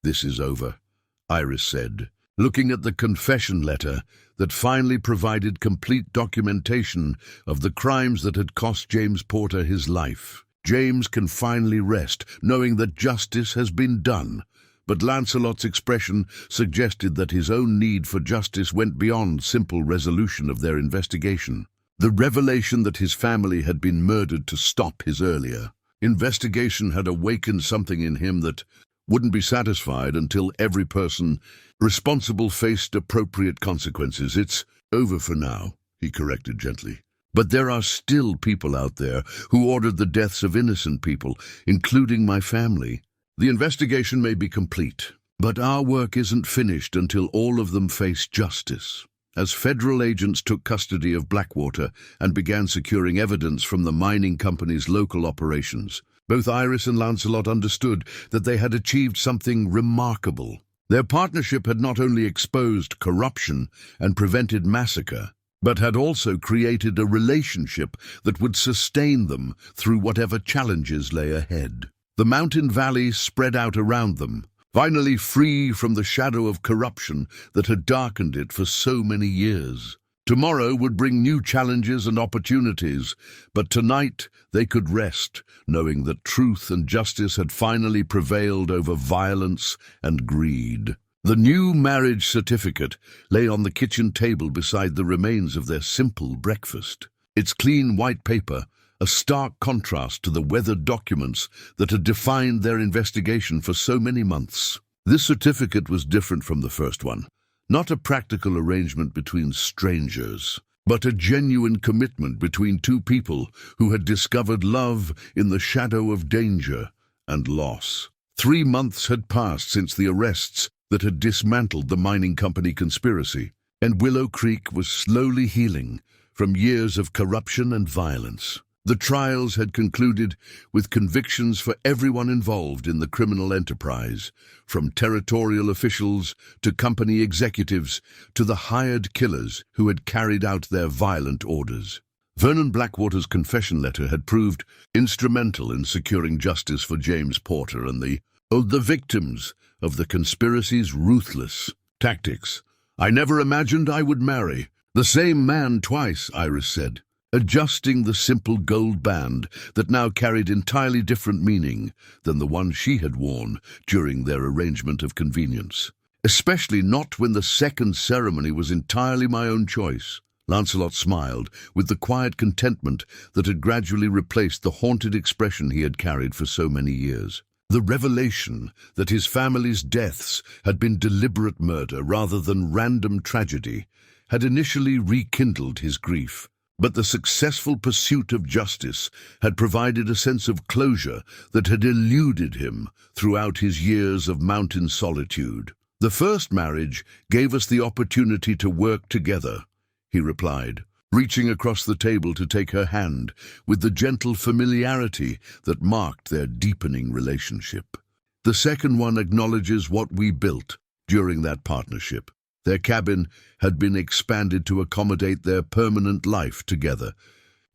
"This is over," Iris said, looking at the confession letter that finally provided complete documentation of the crimes that had cost James Porter his life. James can finally rest, knowing that justice has been done. But Lancelot's expression suggested that his own need for justice went beyond simple resolution of their investigation. The revelation that his family had been murdered to stop his earlier investigation had awakened something in him that wouldn't be satisfied until every person responsible faced appropriate consequences. "It's over for now," he corrected gently. "But there are still people out there who ordered the deaths of innocent people, including my family. The investigation may be complete, but our work isn't finished until all of them face justice." As federal agents took custody of Blackwater and began securing evidence from the mining company's local operations, Both Iris and Lancelot understood that they had achieved something remarkable. Their partnership had not only exposed corruption and prevented massacre, but had also created a relationship that would sustain them through whatever challenges lay ahead. The mountain valley spread out around them, finally free from the shadow of corruption that had darkened it for so many years. Tomorrow would bring new challenges and opportunities, but tonight they could rest, knowing that truth and justice had finally prevailed over violence and greed. The new marriage certificate lay on the kitchen table beside the remains of their simple breakfast. Its clean white paper, a stark contrast to the weathered documents that had defined their investigation for so many months. This certificate was different from the first one. Not a practical arrangement between strangers, but a genuine commitment between two people who had discovered love in the shadow of danger and loss. 3 months had passed since the arrests that had dismantled the mining company conspiracy, and Willow Creek was slowly healing from years of corruption and violence. The trials had concluded with convictions for everyone involved in the criminal enterprise, from territorial officials to company executives to the hired killers who had carried out their violent orders. Vernon Blackwater's confession letter had proved instrumental in securing justice for James Porter and the victims of the conspiracy's ruthless tactics. "I never imagined I would marry the same man twice," Iris said, adjusting the simple gold band that now carried entirely different meaning than the one she had worn during their arrangement of convenience. "Especially not when the second ceremony was entirely my own choice." Lancelot smiled with the quiet contentment that had gradually replaced the haunted expression he had carried for so many years. The revelation that his family's deaths had been deliberate murder rather than random tragedy had initially rekindled his grief. But the successful pursuit of justice had provided a sense of closure that had eluded him throughout his years of mountain solitude. "The first marriage gave us the opportunity to work together," he replied, reaching across the table to take her hand with the gentle familiarity that marked their deepening relationship. "The second one acknowledges what we built during that partnership. Their cabin had been expanded to accommodate their permanent life together,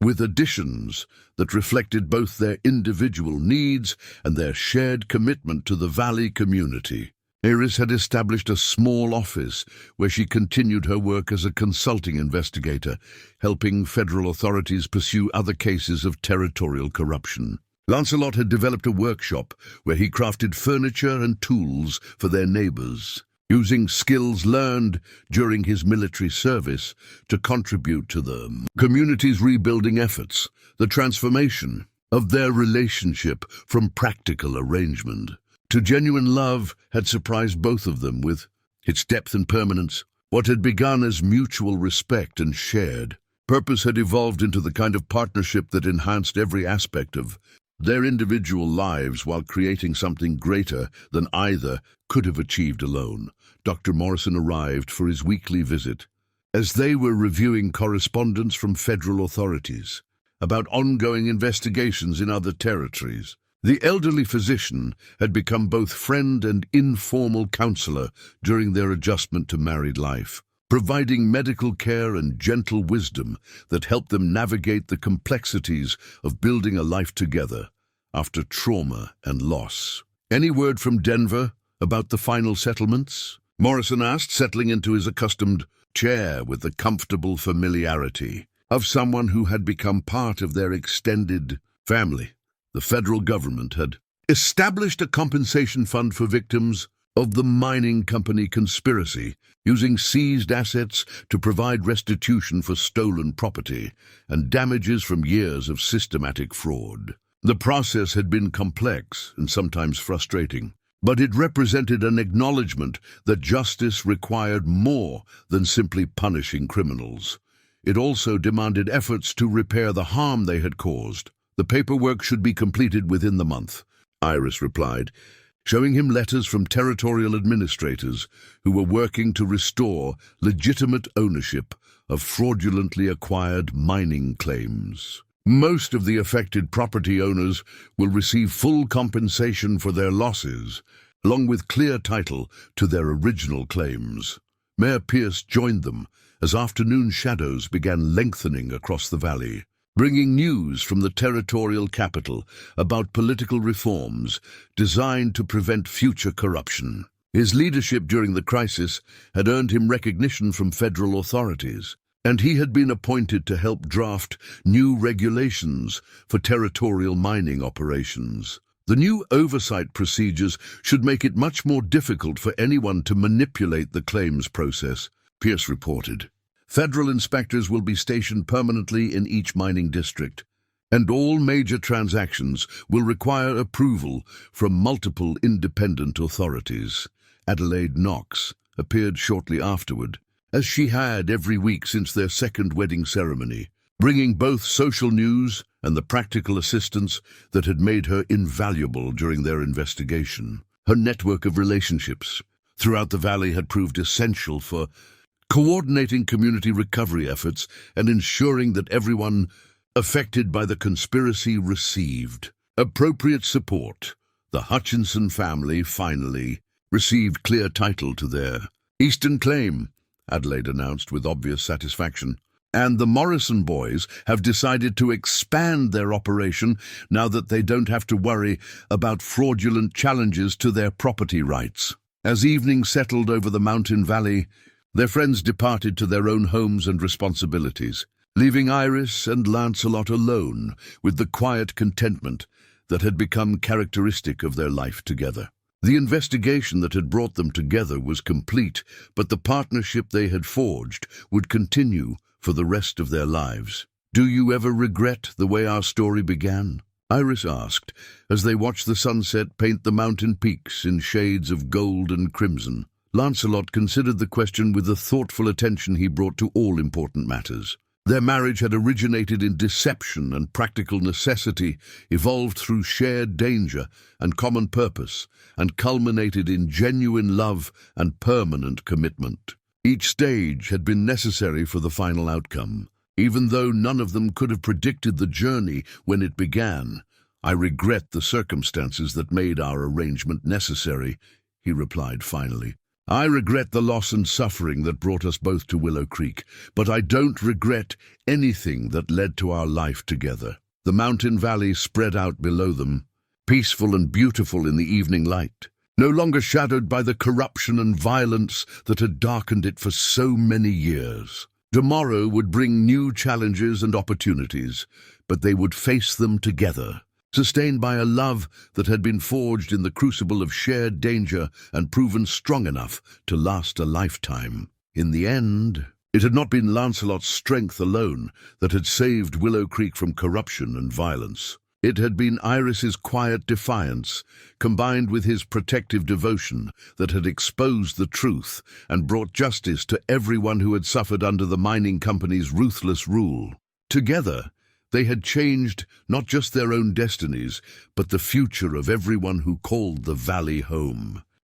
with additions that reflected both their individual needs and their shared commitment to the valley community. Iris had established a small office where she continued her work as a consulting investigator, helping federal authorities pursue other cases of territorial corruption. Lancelot had developed a workshop where he crafted furniture and tools for their neighbors, using skills learned during his military service to contribute to the community's rebuilding efforts. The transformation of their relationship from practical arrangement to genuine love had surprised both of them with its depth and permanence. What had begun as mutual respect and shared purpose had evolved into the kind of partnership that enhanced every aspect of their individual lives while creating something greater than either could have achieved alone. Dr. Morrison arrived for his weekly visit. As they were reviewing correspondence from federal authorities about ongoing investigations in other territories, the elderly physician had become both friend and informal counselor during their adjustment to married life, providing medical care and gentle wisdom that helped them navigate the complexities of building a life together after trauma and loss. "Any word from Denver about the final settlements?" Morrison asked, settling into his accustomed chair with the comfortable familiarity of someone who had become part of their extended family. The federal government had established a compensation fund for victims of the mining company conspiracy, using seized assets to provide restitution for stolen property and damages from years of systematic fraud. The process had been complex and sometimes frustrating, but it represented an acknowledgement that justice required more than simply punishing criminals. It also demanded efforts to repair the harm they had caused. "The paperwork should be completed within the month," Iris replied, showing him letters from territorial administrators who were working to restore legitimate ownership of fraudulently acquired mining claims. Most of the affected property owners will receive full compensation for their losses, along with clear title to their original claims. Mayor Pierce joined them as afternoon shadows began lengthening across the valley, bringing news from the territorial capital about political reforms designed to prevent future corruption. His leadership during the crisis had earned him recognition from federal authorities, and he had been appointed to help draft new regulations for territorial mining operations. The new oversight procedures should make it much more difficult for anyone to manipulate the claims process, Pierce reported. Federal inspectors will be stationed permanently in each mining district, and all major transactions will require approval from multiple independent authorities. Adelaide Knox appeared shortly afterward, as she had every week since their second wedding ceremony, bringing both social news and the practical assistance that had made her invaluable during their investigation. Her network of relationships throughout the valley had proved essential for coordinating community recovery efforts and ensuring that everyone affected by the conspiracy received appropriate support. The Hutchinson family finally received clear title to their eastern claim, Adelaide announced with obvious satisfaction. And the Morrison boys have decided to expand their operation now that they don't have to worry about fraudulent challenges to their property rights. As evening settled over the mountain valley, their friends departed to their own homes and responsibilities, leaving Iris and Lancelot alone with the quiet contentment that had become characteristic of their life together. The investigation that had brought them together was complete, but the partnership they had forged would continue for the rest of their lives. "Do you ever regret the way our story began?" Iris asked, as they watched the sunset paint the mountain peaks in shades of gold and crimson. Lancelot considered the question with the thoughtful attention he brought to all important matters. Their marriage had originated in deception and practical necessity, evolved through shared danger and common purpose, and culminated in genuine love and permanent commitment. Each stage had been necessary for the final outcome. Even though none of them could have predicted the journey when it began, "I regret the circumstances that made our arrangement necessary," he replied finally. "I regret the loss and suffering that brought us both to Willow Creek, but I don't regret anything that led to our life together." The mountain valley spread out below them, peaceful and beautiful in the evening light, no longer shadowed by the corruption and violence that had darkened it for so many years. Tomorrow would bring new challenges and opportunities, but they would face them together, sustained by a love that had been forged in the crucible of shared danger and proven strong enough to last a lifetime. In the end, it had not been Lancelot's strength alone that had saved Willow Creek from corruption and violence. It had been Iris's quiet defiance, combined with his protective devotion, that had exposed the truth and brought justice to everyone who had suffered under the mining company's ruthless rule. Together, they had changed not just their own destinies, but the future of everyone who called the valley home.